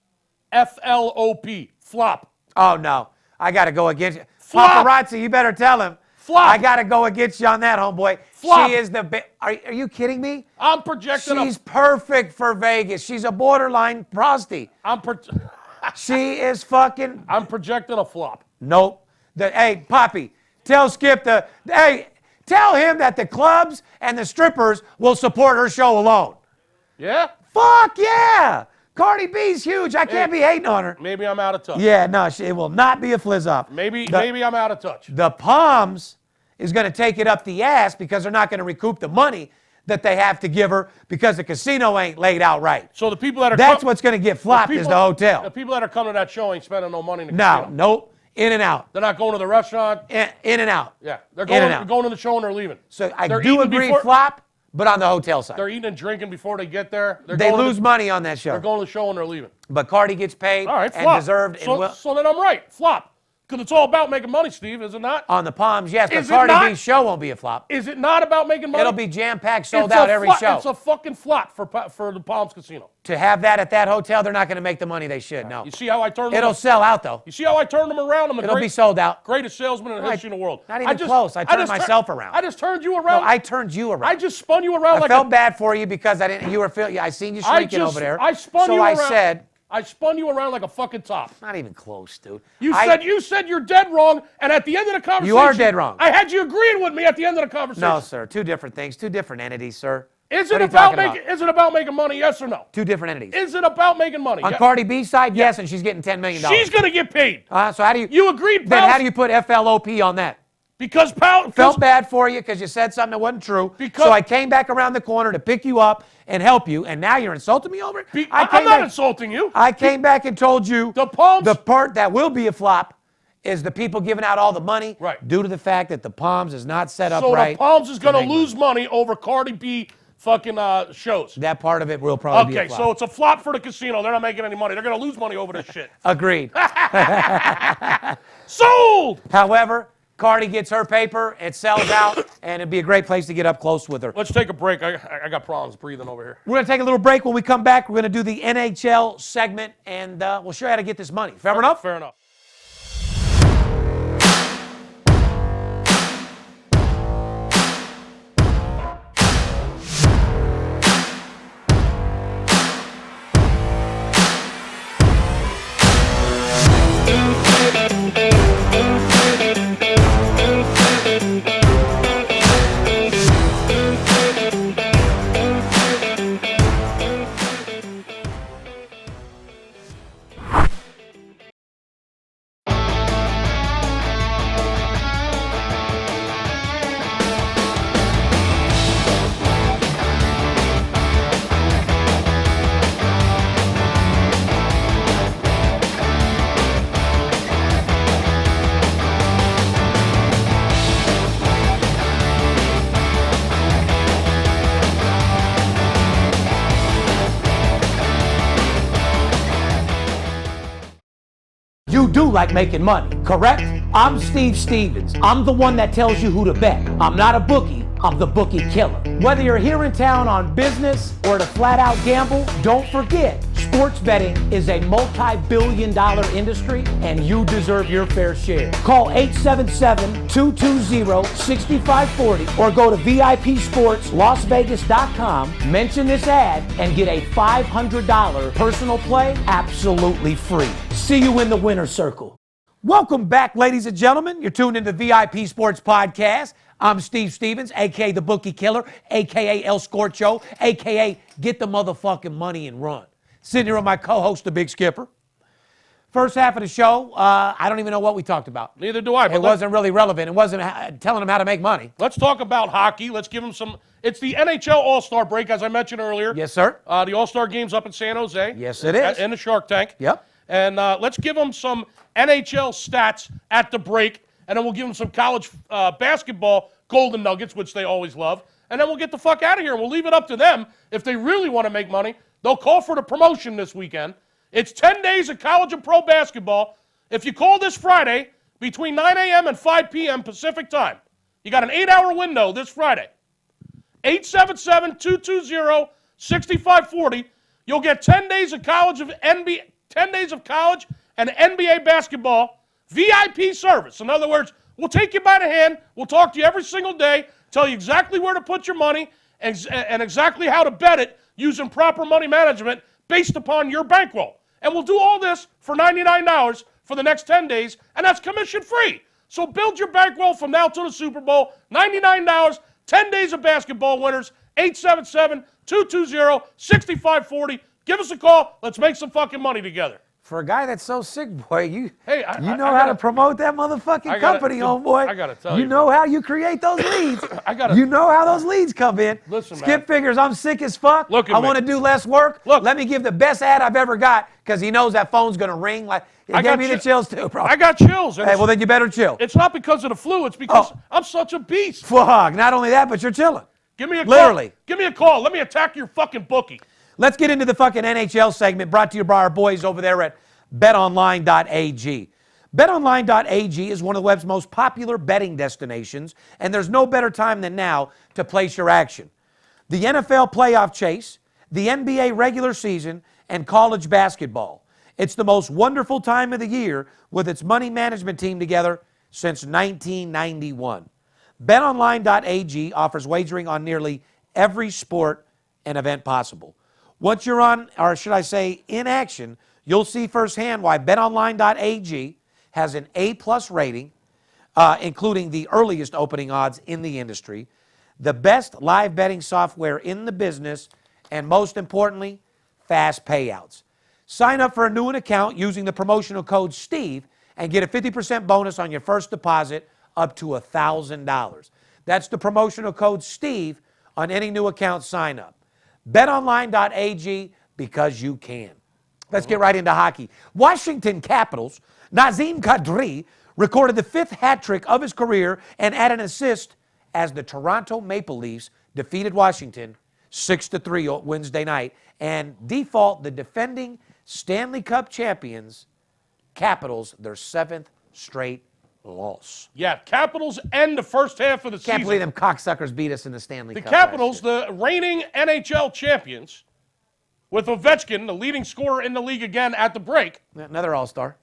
FLOP. Flop. Oh, no. I got to go against you. Flop. Paparazzi, you better tell him. Flop. I got to go against you on that, homeboy. Flop. She is the are you kidding me? I'm projecting. She's perfect for Vegas. She's a borderline prosty. She is fucking. I'm projecting a flop. Nope. Hey, Poppy, tell Skip tell him that the clubs and the strippers will support her show alone. Yeah? Fuck yeah! Cardi B's huge. I can't be hating on her. Maybe I'm out of touch. Yeah, no, it will not be a flizz-off. Maybe I'm out of touch. The Palms is going to take it up the ass because they're not going to recoup the money that they have to give her because the casino ain't laid out right. So the people that are That's what's going to get flopped is the hotel. The people that are coming to that show ain't spending no money in the No, casino. nope. In and out. They're not going to the restaurant. In and out. Yeah, they're In and out. going to the show and they're leaving. So I They're do eating agree before- flop, but on the hotel side. They're eating and drinking before they get there. They lose money on that show. They're going to the show and they're leaving. But Cardi gets paid All right, and flop. deserved. So then I'm right. Flop. Because it's all about making money, Steve, is it not? On the Palms, yes, but Is it Cardi not? B's show won't be a flop. Is it not about making money? It'll be jam-packed, sold It's out a every flop. show. It's a fucking flop for the Palms Casino. To have that at that hotel, they're not going to make the money they should. No. You see how I turned them? It'll sell out, though. You see how I turned them around? I'm the It'll be sold out. greatest salesman in the history of the world. Not even close. I turned myself around. I just turned you No, around. I turned you around. I just spun you around I felt bad for you because I didn't. You were feeling. I seen you shrinking over there. I spun you around. So I said, I spun you around like a fucking top. not even close, dude. You said you're dead wrong, and at the end of the conversation, You are dead wrong. I had you agreeing with me at the end of the conversation. No, sir. Two different things. Two different entities, sir. Is What it are you talking about making? Is it about making money? Yes or no? Two different entities. Is it about making money? On Cardi B's side, yes, and she's getting $10 million. She's gonna get paid. So how do you? You agreed, Then pal. how do you put FLOP on that? Because pal Felt bad for you because you said something that wasn't true. So I came back around the corner to pick you up and help you, and now you're insulting me over it? I'm not insulting you. I came back and told you the Palms. The part that will be a flop is the people giving out all the money due to the fact that the Palms is not set up right. So the Palms is going to lose money over Cardi B fucking shows. That part of it will probably be a flop. So it's a flop for the casino. They're not making any money. They're going to lose money over this shit. Agreed. Sold! However, Cardi gets her paper, it sells out, and it'd be a great place to get up close with her. Let's take a break. I got problems breathing over here. We're going to take a little break. When we come back, we're going to do the NHL segment, and we'll show you how to get this money. Fair enough? Fair enough. You do like making money, correct? I'm Steve Stevens. I'm the one that tells you who to bet. I'm not a bookie, I'm the Bookie Killer. Whether you're here in town on business or to flat out gamble, don't forget, Sports betting is a multi-billion-dollar industry, and you deserve your fair share. Call 877-220-6540 or go to VIPSportsLasVegas.com, mention this ad, and get a $500 personal play absolutely free. See you in the winner's circle. Welcome back, ladies and gentlemen. You're tuned into VIP Sports Podcast. I'm Steve Stevens, a.k.a. the Bookie Killer, a.k.a. El Scorcho, a.k.a. Get the motherfucking money and run. Sitting here with my co-host, the Big Skipper. First half of the show, I don't even know what we talked about. Neither do I. It wasn't really relevant. It wasn't telling them how to make money. Let's talk about hockey. Let's give them some. It's the NHL All-Star break, as I mentioned earlier. Yes, sir. The All-Star game's up in San Jose. Yes, it is. In the Shark Tank. Yep. And let's give them some NHL stats at the break, and then we'll give them some college basketball golden nuggets, which they always love. And then we'll get the fuck out of here, and we'll leave it up to them. If they really want to make money, they'll call for the promotion this weekend. It's 10 days of college and pro basketball. If you call this Friday between 9 a.m. and 5 p.m. Pacific time, you got an 8-hour window this Friday. 877-220-6540. You'll get 10 days of college and NBA basketball VIP service. In other words, we'll take you by the hand. We'll talk to you every single day, tell you exactly where to put your money and exactly how to bet it using proper money management based upon your bankroll. And we'll do all this for $99 for the next 10 days, and that's commission free. So build your bankroll from now till the Super Bowl. $99, 10 days of basketball winners. 877-220-6540. Give us a call. Let's make some fucking money together. For a guy that's so sick, boy, you know I how to promote that motherfucking company, homeboy. I gotta tell you. You know how you create those leads. gotta- You know how those leads come in. Listen, Skip man. figures I'm sick as fuck. Look at I me. want to do less work. Look. Let me give the best ad I've ever got because he knows that phone's going to ring. Like, it I gave got me the chi- chills too, bro. I got chills. And Hey, well, then you better chill. it's not because of the flu. It's because I'm such a beast. Fuck. Not only that, but you're chilling. Give me a Literally. call. Give me a call. Let me attack your fucking bookie. Let's get into the fucking NHL segment brought to you by our boys over there at betonline.ag. BetOnline.ag is one of the web's most popular betting destinations, and there's no better time than now to place your action. The NFL playoff chase, the NBA regular season, and college basketball. It's the most wonderful time of the year with its money management team together since 1991. BetOnline.ag offers wagering on nearly every sport and event possible. Once you're on, or should I say in action, you'll see firsthand why BetOnline.ag has an A-plus rating, including the earliest opening odds in the industry, the best live betting software in the business, and most importantly, fast payouts. Sign up for a new account using the promotional code STEVE and get a 50% bonus on your first deposit up to $1,000. That's the promotional code STEVE on any new account sign up. BetOnline.ag because you can. Let's get right into hockey. Washington Capitals, Nazem Kadri, recorded the 5th hat trick of his career and added an assist as the Toronto Maple Leafs defeated Washington 6-3 Wednesday night and default the defending Stanley Cup champions, Capitals, their 7th straight loss. Yeah, Capitals end the first half of the season. Can't believe them cocksuckers beat us in the Stanley Cup. The Capitals, the reigning NHL champions, with Ovechkin, the leading scorer in the league again at the break, Another all-star.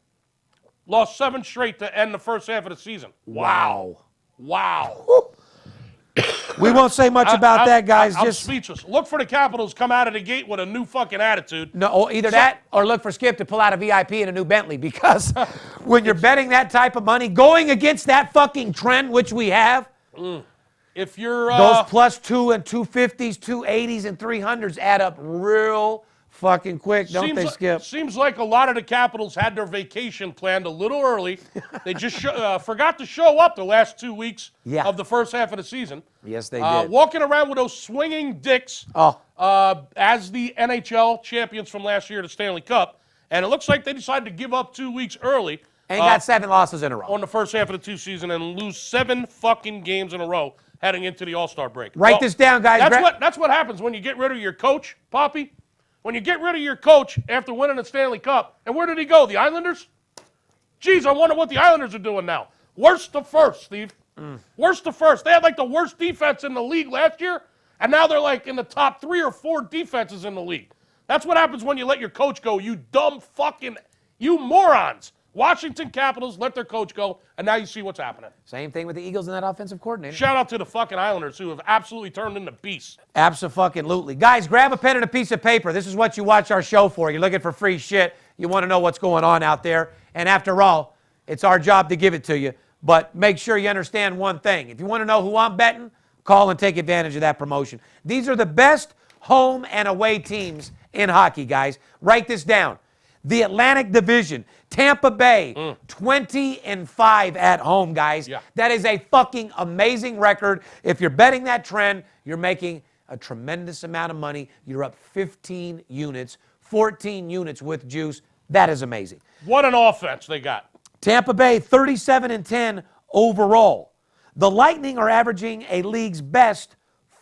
lost 7 straight to end the first half of the season. Wow. We won't say much about that, guys. I'm Just speechless. Look for the Capitals come out of the gate with a new fucking attitude. no, either that or look for Skip to pull out a VIP and a new Bentley because when you're betting that type of money, going against that fucking trend, which we have, If you're those +2 and 250s, 280s, and 300s add up real fucking quick, don't they, Skip? Seems like a lot of the Capitals had their vacation planned a little early. They just forgot to show up the last 2 weeks of the first half of the season. Yes, they did. Walking around with those swinging dicks as the NHL champions from last year, the Stanley Cup. And it looks like they decided to give up 2 weeks early. And got 7 losses in a row. On the first half of the 2 season and lose 7 fucking games in a row heading into the All-Star break. Write this down, guys. That's what happens when you get rid of your coach, Poppy. When you get rid of your coach after winning the Stanley Cup. And where did he go? The Islanders? Geez, I wonder what the Islanders are doing now. Worst to first, Steve. Worst to first. They had like the worst defense in the league last year, and now they're like in the top 3 or 4 defenses in the league. That's what happens when you let your coach go, you dumb fucking, you morons. Washington Capitals let their coach go, and now you see what's happening. Same thing with the Eagles and that offensive coordinator. Shout out to the fucking Islanders who have absolutely turned into beasts. Abso-fucking-lutely. Guys, grab a pen and a piece of paper. This is what you watch our show for. You're looking for free shit. You want to know what's going on out there. And after all, it's our job to give it to you. But make sure you understand one thing. If you want to know who I'm betting, call and take advantage of that promotion. These are the best home and away teams in hockey, guys. Write this down. The Atlantic Division, Tampa Bay, 20-5 at home, guys. Yeah. That is a fucking amazing record. If you're betting that trend, you're making a tremendous amount of money. You're up 15 units, 14 units with juice. That is amazing. What an offense they got. Tampa Bay, 37-10 overall. The Lightning are averaging a league's best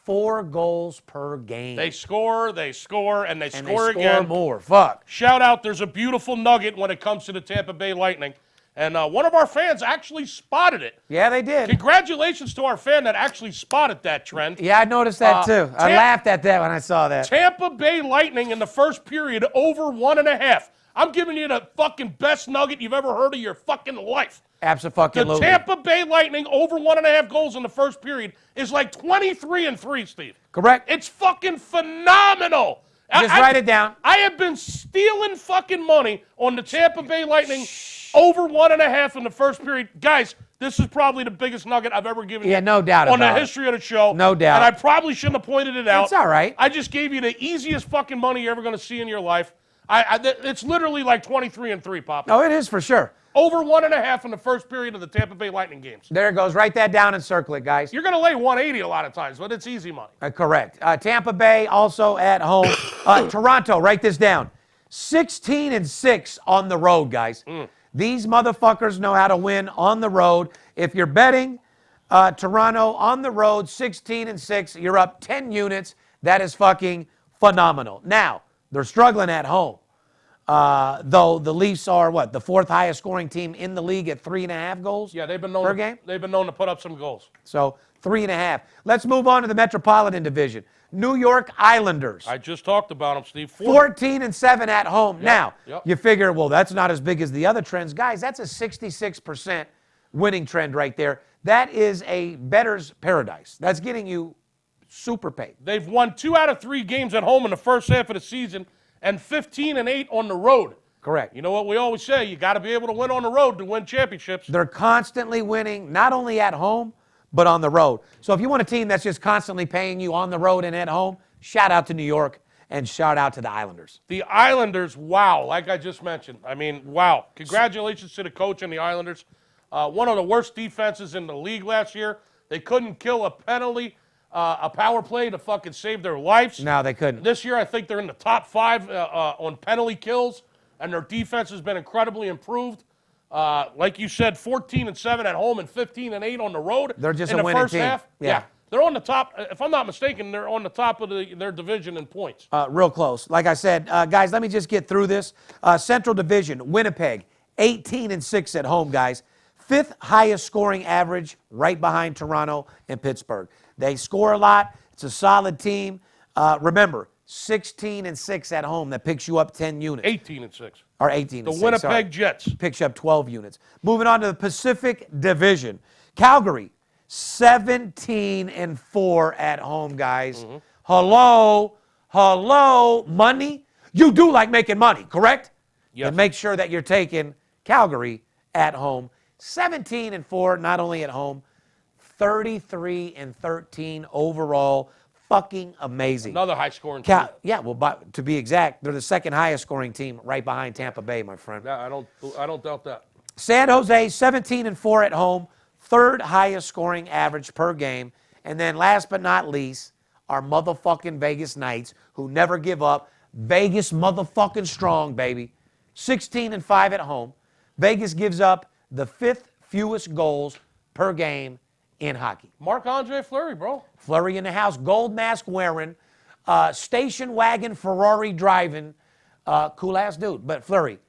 4 goals per game. They score, and they score score again. more. Fuck. Shout out, there's a beautiful nugget when it comes to the Tampa Bay Lightning. And one of our fans actually spotted it. Yeah, they did. Congratulations to our fan that actually spotted that trend. Yeah, I noticed that too. I laughed at that when I saw that. Tampa Bay Lightning in the first period over 1.5. I'm giving you the fucking best nugget you've ever heard of your fucking life. Absolutely. The Tampa Bay Lightning over 1.5 goals in the first period is like 23-3, Steve. Correct. It's fucking phenomenal. Just write it down. I have been stealing fucking money on the Tampa Bay Lightning over 1.5 in the first period. Guys, this is probably the biggest nugget I've ever given you. Yeah, no doubt on about the it. history of the show. No doubt. And I probably shouldn't have pointed it out. It's all right. I just gave you the easiest fucking money you're ever going to see in your life. It's literally like 23-3, Pop. Oh, it is for sure. Over 1.5 in the first period of the Tampa Bay Lightning games. There it goes. Write that down and circle it, guys. You're going to lay 180 a lot of times, but it's easy money. Correct. Tampa Bay also at home. Toronto, write this down. 16-6 on the road, guys. These motherfuckers know how to win on the road. If you're betting Toronto on the road, 16-6, you're up 10 units. That is fucking phenomenal. Now, they're struggling at home. Though the Leafs are, the 4th highest scoring team in the league at 3.5 goals Yeah, they've been known per game? They've been known to put up some goals. So 3.5. Let's move on to the Metropolitan Division. New York Islanders. I just talked about them, Steve. 14-7 at home. Now, yep. you figure, well, that's not as big as the other trends. Guys, that's a 66% winning trend right there. That is a bettor's paradise. That's getting you super paid. They've won 2 out of 3 games at home in the first half of the season and 15-8 on the road. Correct. You know what we always say, you got to be able to win on the road to win championships. They're constantly winning, not only at home, but on the road. So if you want a team that's just constantly paying you on the road and at home, shout out to New York and shout out to the Islanders. The Islanders, wow, like I just mentioned. I mean, wow. Congratulations to the coach and the Islanders. One of the worst defenses in the league last year. They couldn't kill a penalty, a power play to fucking save their lives. No, they couldn't. This year, I think they're in the top 5 on penalty kills, and their defense has been incredibly improved. Like you said, 14-7 at home and 15-8 on the road. They're just in a the winning first team. half. Yeah. They're on the top. If I'm not mistaken, they're on the top of their division in points. Real close. Like I said, guys, let me just get through this. Central Division, Winnipeg, 18-6 at home, guys. 5th highest scoring average, right behind Toronto and Pittsburgh. They score a lot. It's a solid team. Remember, 16-6 at home. That picks you up 10 units. 18-6. Or 18-6. The Winnipeg sorry. Jets. Picks you up 12 units. Moving on to the Pacific Division. Calgary, 17-4 at home, guys. Hello, money. You do like making money, correct? Yes. And make sure that you're taking Calgary at home. 17-4, not only at home, 33-13 overall. Fucking amazing. Another high-scoring team. Yeah, well, to be exact, they're the 2nd highest scoring team right behind Tampa Bay, my friend. Yeah, I don't doubt that. San Jose, 17-4 at home, 3rd highest scoring average per game. And then last but not least, our motherfucking Vegas Knights, who never give up. Vegas motherfucking strong, baby. 16-5 at home. Vegas gives up the 5th fewest goals per game in hockey. Marc-Andre Fleury, bro. Fleury in the house, gold mask wearing, station wagon Ferrari driving, cool ass dude. But Fleury,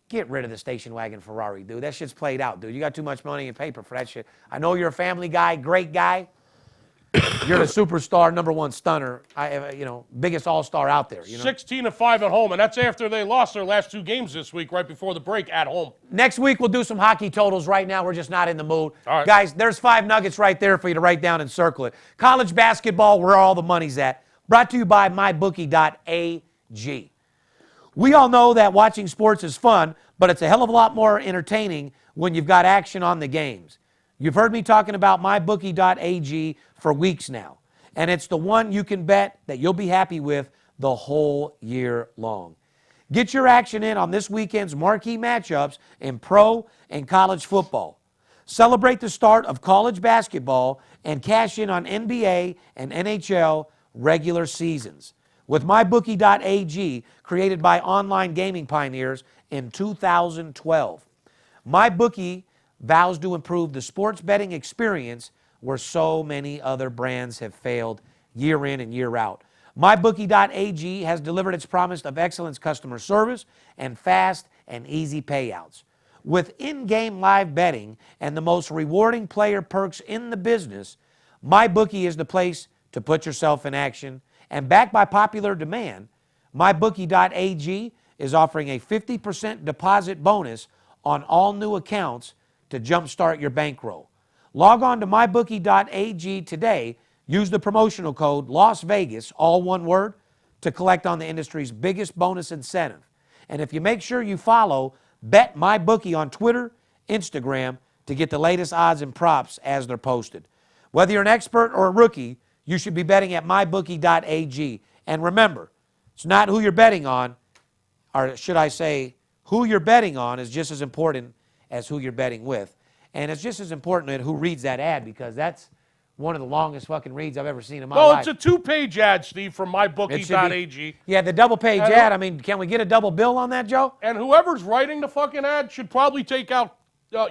get rid of the station wagon Ferrari, dude. That shit's played out, dude. You got too much money and paper for that shit. I know you're a family guy, great guy. You're the superstar, number one stunner, biggest all-star out there. 16-5 at home, and that's after they lost their last 2 games this week, right before the break at home. Next week, we'll do some hockey totals. Right now, we're just not in the mood. All right. Guys, there's 5 nuggets right there for you to write down and circle it. College basketball, where all the money's at. Brought to you by mybookie.ag. We all know that watching sports is fun, but it's a hell of a lot more entertaining when you've got action on the games. You've heard me talking about mybookie.ag for weeks now, and it's the one you can bet that you'll be happy with the whole year long. Get your action in on this weekend's marquee matchups in pro and college football. Celebrate the start of college basketball and cash in on NBA and NHL regular seasons with mybookie.ag, created by online gaming pioneers in 2012. MyBookie vows to improve the sports betting experience where so many other brands have failed year in and year out. MyBookie.ag has delivered its promise of excellent customer service and fast and easy payouts. With in-game live betting and the most rewarding player perks in the business, MyBookie is the place to put yourself in action. And backed by popular demand, MyBookie.ag is offering a 50% deposit bonus on all new accounts to jumpstart your bankroll. Log on to mybookie.ag today. Use the promotional code Las Vegas, all one word, to collect on the industry's biggest bonus incentive. And if you make sure you follow Bet MyBookie on Twitter, Instagram, to get the latest odds and props as they're posted. Whether you're an expert or a rookie, you should be betting at mybookie.ag. And remember, it's not who you're betting on, or should I say, who you're betting on is just as important as who you're betting with. And it's just as important as who reads that ad, because that's one of the longest fucking reads I've ever seen in my life. Well, it's a 2-page ad, Steve, from mybookie.ag. Yeah, the double-page ad. I mean, can we get a double bill on that, Joe? And whoever's writing the fucking ad should probably take out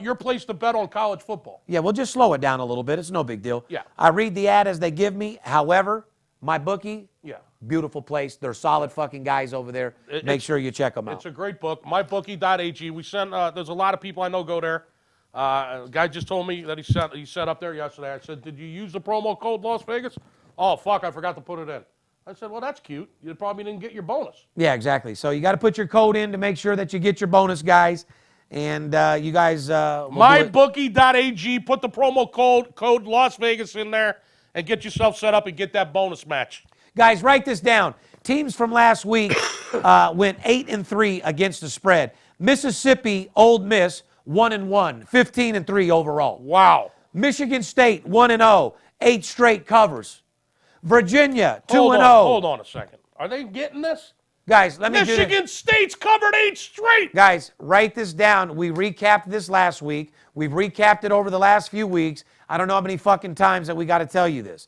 your place to bet on college football. Yeah, we'll just slow it down a little bit. It's no big deal. Yeah. I read the ad as they give me. However, MyBookie, yeah, beautiful place. They're solid fucking guys over there. Make sure you check them out. It's a great book, mybookie.ag. We sent. There's a lot of people I know go there. A guy just told me that he set up there yesterday. I said, did you use the promo code Las Vegas? Oh, fuck, I forgot to put it in. I said, well, that's cute. You probably didn't get your bonus. Yeah, exactly. So you got to put your code in to make sure that you get your bonus, guys. And you guys... mybookie.ag, put the promo code Las Vegas in there and get yourself set up and get that bonus match. Guys, write this down. Teams from last week went 8-3 against the spread. Mississippi, Ole Miss, 1-1, 15-3 overall. Wow. Michigan State, 1-0, 8 straight covers. Virginia, 2-0. Hold on a second. Are they getting this? Guys, let me do this. Michigan State's covered 8 straight. Guys, write this down. We recapped this last week. We've recapped it over the last few weeks. I don't know how many fucking times that we got to tell you this.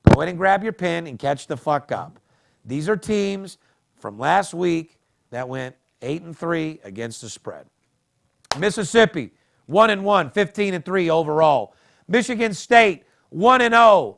Go ahead and grab your pen and catch the fuck up. These are teams from last week that went 8-3 against the spread. Mississippi, 1-1, 15-3 overall. Michigan State, 1-0,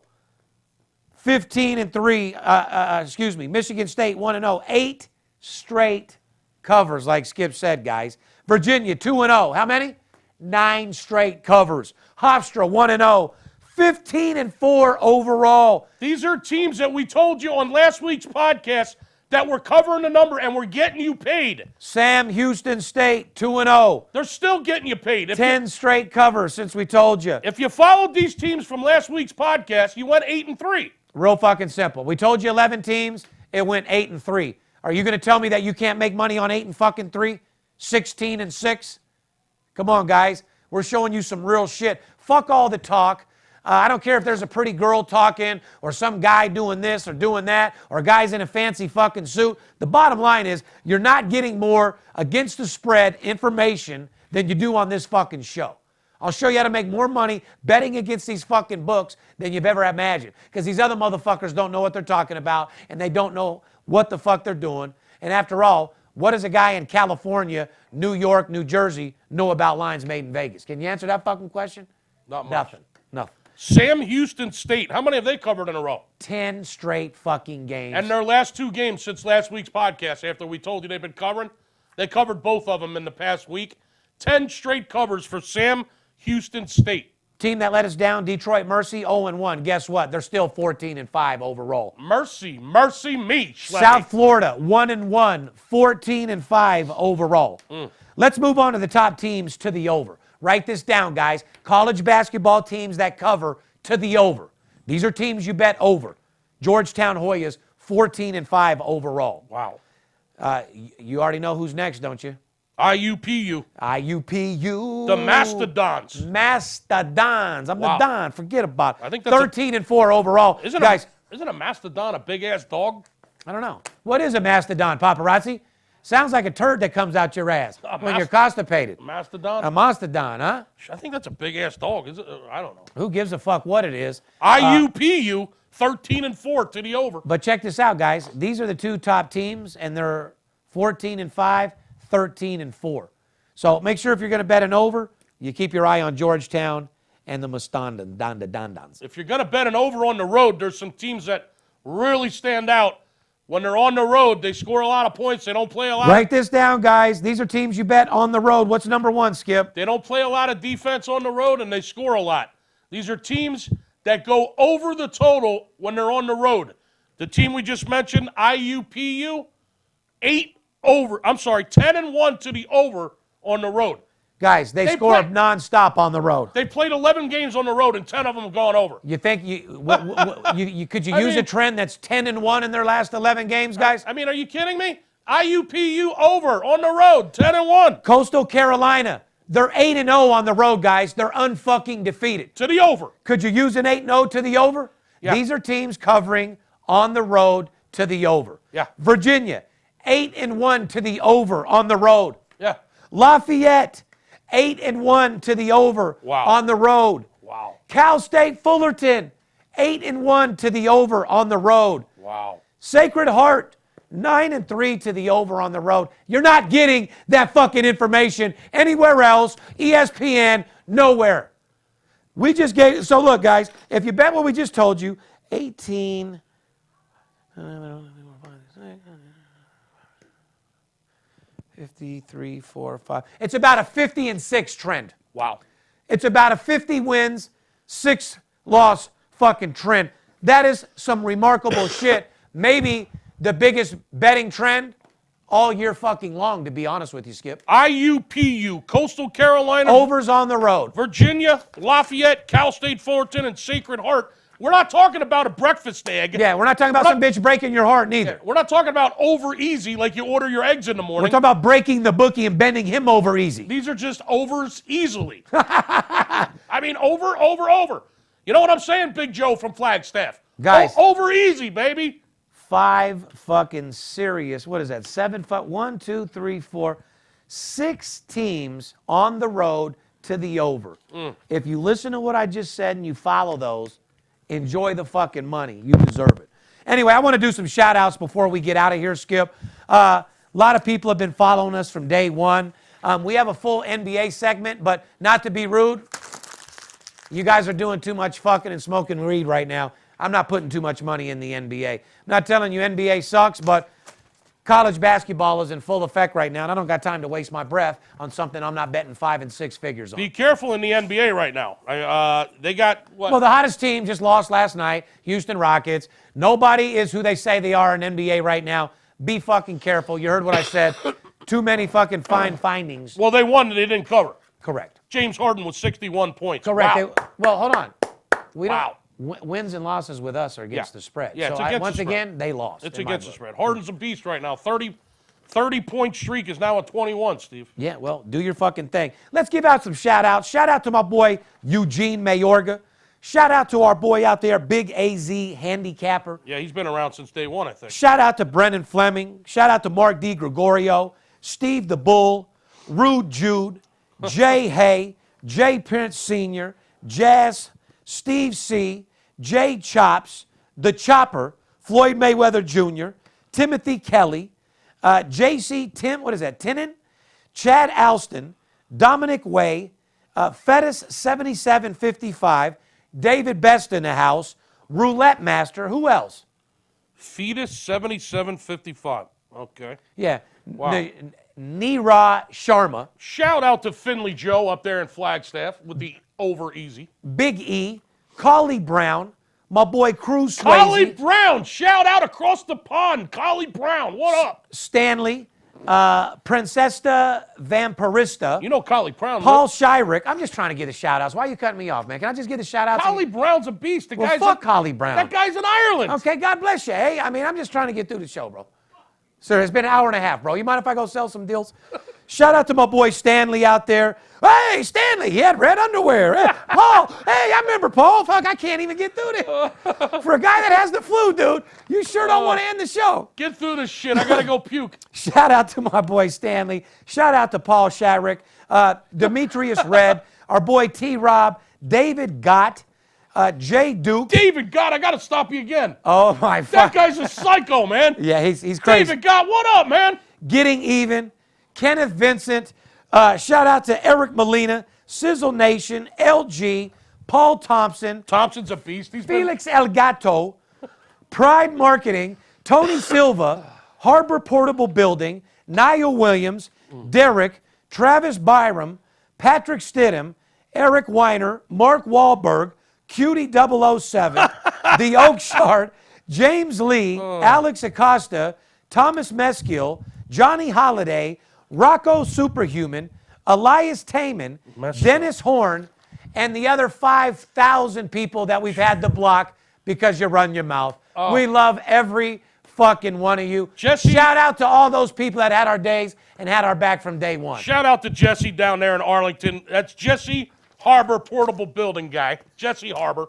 15-3. Michigan State, 1-0, 8 straight covers, like Skip said, guys. Virginia, 2-0. How many? 9 straight covers. Hofstra, 1-0, 15-4 overall. These are teams that we told you on last week's podcast that were covering the number and we're getting you paid. Sam Houston State, 2-0. They're still getting you paid. 10 straight covers since we told you. If you followed these teams from last week's podcast, you went 8-3. Real fucking simple. We told you 11 teams, it went 8-3. Are you going to tell me that you can't make money on 8-3? 16-6? Come on, guys. We're showing you some real shit. Fuck all the talk. I don't care if there's a pretty girl talking or some guy doing this or doing that or guys in a fancy fucking suit. The bottom line is you're not getting more against the spread information than you do on this fucking show. I'll show you how to make more money betting against these fucking books than you've ever imagined, because these other motherfuckers don't know what they're talking about and they don't know what the fuck they're doing. And after all, what does a guy in California, New York, New Jersey know about lines made in Vegas? Can you answer that fucking question? Not much. Nothing. Sam Houston State, how many have they covered in a row? 10 straight fucking games. And their last 2 games since last week's podcast, after we told you they've been covering, they covered both of them in the past week. 10 straight covers for Sam Houston State. Team that let us down, Detroit Mercy, 0-1. Guess what? They're still 14-5 overall. Mercy me. Schleppy. South Florida, 1-1, 14-5 overall. Let's move on to the top teams to the over. Write this down, guys. College basketball teams that cover to the over. These are teams you bet over. Georgetown Hoyas, 14-5 overall. Wow. You already know who's next, don't you? IUPU. IUPU. The Mastodons. Mastodons. I'm Wow. the Don. Forget about it. I think that's 13-4 overall. Isn't a mastodon a big-ass dog? I don't know. What is a mastodon, paparazzi? Sounds like a turd that comes out your ass when you're constipated. Mastodon? A mastodon, huh? I think that's a big-ass dog. Is it? I don't know. Who gives a fuck what it is? IUPU, 13-4 to the over. But check this out, guys. These are the two top teams, and they're 14-5, 13-4. So make sure if you're going to bet an over, you keep your eye on Georgetown and the Mastodons. If you're going to bet an over on the road, there's some teams that really stand out. When they're on the road, they score a lot of points. They don't play a lot. Write this down, guys. These are teams you bet on the road. What's number one, Skip? They don't play a lot of defense on the road, and they score a lot. These are teams that go over the total when they're on the road. The team we just mentioned, IUPU, 10-1 to the over on the road. Guys, they score nonstop on the road. They played 11 games on the road, and 10 of them have gone over. You think could you use a trend that's 10-1 in their last 11 games, guys? I mean, are you kidding me? IUPU over on the road, 10-1. Coastal Carolina, they're 8-0 on the road, guys. They're unfucking defeated. To the over. Could you use an 8-0 to the over? Yeah. These are teams covering on the road to the over. Yeah. Virginia, 8-1 to the over on the road. Yeah. Lafayette, 8-1 to the over on the road. Wow. Cal State Fullerton, 8-1 to the over on the road. Wow. Sacred Heart, 9-3 to the over on the road. You're not getting that fucking information anywhere else. ESPN, nowhere. We just gave, so look, guys, if you bet what we just told you, 18, 53, 4, 5. It's about a 50-6 trend. Wow. It's about a 50 wins, 6 loss fucking trend. That is some remarkable shit. Maybe the biggest betting trend all year fucking long, to be honest with you, Skip. IUPU, Coastal Carolina. Overs on the road. Virginia, Lafayette, Cal State Fullerton, and Sacred Heart. We're not talking about a breakfast egg. Yeah, we're not talking about some bitch breaking your heart, neither. We're not talking about over easy like you order your eggs in the morning. We're talking about breaking the bookie and bending him over easy. These are just overs easily. I mean, over. You know what I'm saying, Big Joe from Flagstaff? Guys. Over easy, baby. 5 fucking serious, what is that, 7, 1, 2, 3, 4, 6 teams on the road to the over. If you listen to what I just said and you follow those, enjoy the fucking money. You deserve it. Anyway, I want to do some shout outs before we get out of here, Skip. A lot of people have been following us from day one. We have a full NBA segment, but not to be rude, you guys are doing too much fucking and smoking weed right now. I'm not putting too much money in the NBA. I'm not telling you NBA sucks, but college basketball is in full effect right now, and I don't got time to waste my breath on something I'm not betting 5 and 6 figures on. Be careful in the NBA right now. They got what? Well, the hottest team just lost last night, Houston Rockets. Nobody is who they say they are in NBA right now. Be fucking careful. You heard what I said. Too many fucking findings. Well, they won, they didn't cover. Correct. James Harden with 61 points. Correct. Wow. Well, hold on. We Wow. don't. Wins and losses with us are against the spread. Yeah, so it's against once the spread. again, they lost. It's in my against the book. spread. Harden's a beast right now. 30-point streak is now at 21, Steve. Yeah, well, do your fucking thing. Let's give out some shout outs. Shout out to my boy Eugene Mayorga. Shout out to our boy out there, Big AZ Handicapper. Yeah, he's been around since day one, I think. Shout out to Brennan Fleming. Shout out to Mark D. Gregorio, Steve the Bull, Rude Jude, Jay Hay, Jay Prince Sr., Jazz, Steve C., Jay Chops, The Chopper, Floyd Mayweather Jr., Timothy Kelly, J.C. Tinnen, Chad Alston, Dominic Way, Fettis 7755, David Best in the house, Roulette Master. Who else? Fetus 7755. Okay. Yeah. Wow. Neera Sharma. Shout out to Finley Joe up there in Flagstaff with the Over easy. Big E, Collie Brown, my boy Cruz Swayze. Collie Brown, shout out across the pond. Collie Brown, what up? Stanley, Princesta Vampirista. You know Collie Brown. Paul Shyrick. I'm just trying to get a shout out. Why are you cutting me off, man? Can I just get a shout out? Collie Brown's a beast. The Well, guy's fuck Collie Brown. That guy's in Ireland. Okay, God bless you. Hey, I mean, I'm just trying to get through the show, bro. Sir, it's been an hour and a half, bro. You mind if I go sell some deals? Shout out to my boy Stanley out there. Hey, Stanley, he had red underwear. Hey, Paul, hey, I remember Paul. Fuck, I can't even get through this. For a guy that has the flu, dude, you sure don't want to end the show. Get through this shit. I got to go puke. Shout out to my boy Stanley. Shout out to Paul Shyrick, Demetrius Red, our boy T-Rob, David Gott, Jay Duke. David God, I got to stop you again. Oh, my That fuck. guy's a psycho, man. Yeah, he's crazy. David God, what up, man? Getting Even, Kenneth Vincent, shout out to Eric Molina, Sizzle Nation, LG, Paul Thompson, Thompson's a beast. He's been- Felix El Gato, Pride Marketing, Tony Silva, Harbor Portable Building, Niall Williams, Derek, Travis Byram, Patrick Stidham, Eric Weiner, Mark Wahlberg, Cutie 007, The Oak Shard, James Lee, Alex Acosta, Thomas Meskill, Johnny Holiday, Rocco Superhuman, Elias Taman, Dennis Horn, and the other 5,000 people that we've had to block because you run your mouth. We love every fucking one of you. Jesse- Shout out to all those people that had our days and had our back from day one. Shout out to Jesse down there in Arlington. That's Jesse Harbor Portable Building guy. Jesse Harbor.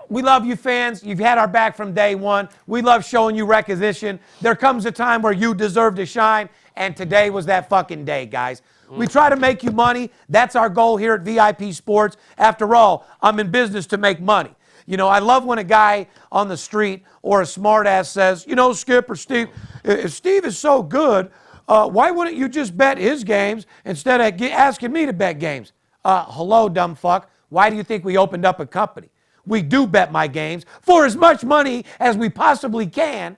We love you, fans. You've had our back from day one. We love showing you recognition. There comes a time where you deserve to shine, and today was that fucking day, guys. We try to make you money. That's our goal here at VIP Sports. After all, I'm in business to make money. You know, I love when a guy on the street or a smartass says, you know, Skip or Steve, if Steve is so good, why wouldn't you just bet his games instead of asking me to bet games? Hello, dumb fuck. Why do you think we opened up a company? We do bet my games for as much money as we possibly can.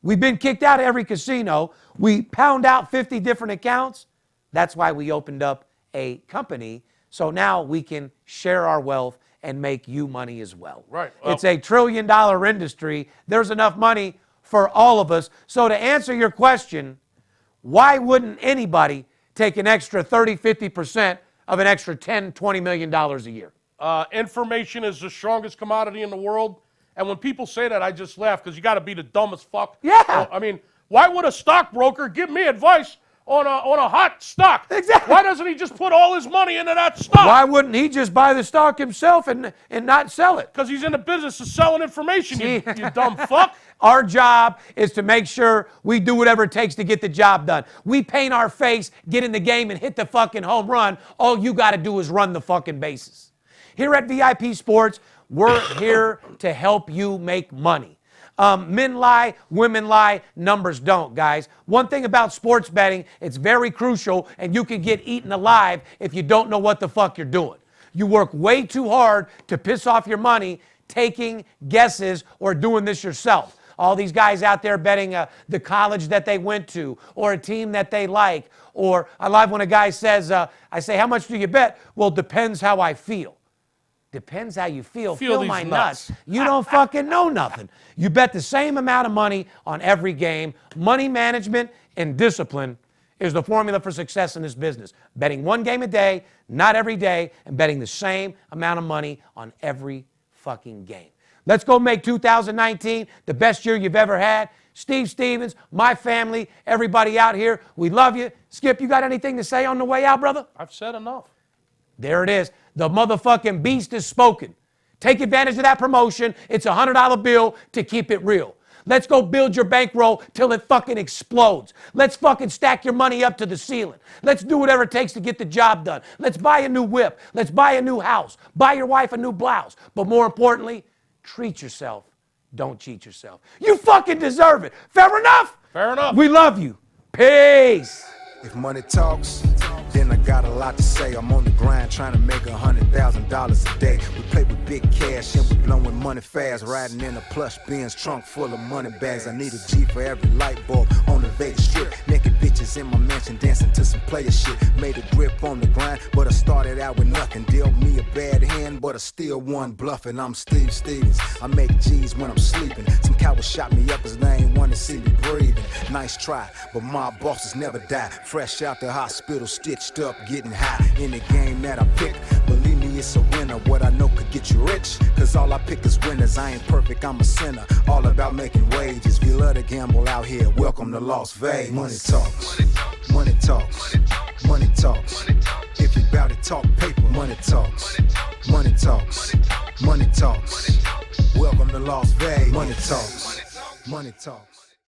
We've been kicked out of every casino. We pound out 50 different accounts. That's why we opened up a company. So now we can share our wealth and make you money as well. Right. It's a $1 trillion industry. There's enough money for all of us. So to answer your question, why wouldn't anybody take an extra 30, 50% of an extra $10, $20 million a year? Information is the strongest commodity in the world. And when people say that, I just laugh because you got to be the dumbest fuck. Yeah. I mean, why would a stockbroker give me advice on a hot stock? Exactly. Why doesn't he just put all his money into that stock? Why wouldn't he just buy the stock himself and not sell it? Because he's in the business of selling information, you Gee. dumb fuck. Our job is to make sure we do whatever it takes to get the job done. We paint our face, get in the game, and hit the fucking home run. All you got to do is run the fucking bases. Here at VIP Sports, we're here to help you make money. Men lie, women lie, numbers don't, guys. One thing about sports betting, it's very crucial, and you can get eaten alive if you don't know what the fuck you're doing. You work way too hard to piss off your money taking guesses or doing this yourself. All these guys out there betting the college that they went to or a team that they like. Or I love when a guy says, I say, how much do you bet? Well, depends how I feel. Depends how you feel. Feel Feel these my nuts. nuts. You don't fucking know nothing. You bet the same amount of money on every game. Money management and discipline is the formula for success in this business. Betting one game a day, not every day, and betting the same amount of money on every fucking game. Let's go make 2019 the best year you've ever had. Steve Stevens, my family, everybody out here, we love you. Skip, you got anything to say on the way out, brother? I've said enough. There it is. The motherfucking beast is spoken. Take advantage of that promotion. It's a $100 bill to keep it real. Let's go build your bankroll till it fucking explodes. Let's fucking stack your money up to the ceiling. Let's do whatever it takes to get the job done. Let's buy a new whip. Let's buy a new house. Buy your wife a new blouse. But more importantly, treat yourself. Don't cheat yourself. You fucking deserve it. Fair enough? Fair enough. We love you. Peace. If money talks, then I got a lot to say. I'm on the grind trying to make $100,000 a day. We play with big cash and we blowing money fast. Riding in a plush Benz trunk full of money bags. I need a G for every light bulb on the Vegas Strip. Naked bitches bitches in my mansion dancing to some player shit. Made a grip on the grind, but I started out with nothing. Dealt me a bad hand, but I still won bluffing. I'm Steve Stevens. I make G's when I'm sleeping. Some cowards shot me up 'cause they ain't want to see me breathing. Nice try, but my bosses never die. Fresh out the hospital, stitched up, getting high. In the game that I pick, believe me, it's a winner. What I know could get you rich, 'cause all I pick is winners. I ain't perfect, I'm a sinner. All about making wages. We love to gamble out here. Welcome to Las Vegas. Money talks. Money talks. Money talks. If you bout to talk paper, money talks. Money talks. Money talks. Welcome to Las Vegas. Money talks. Money talks.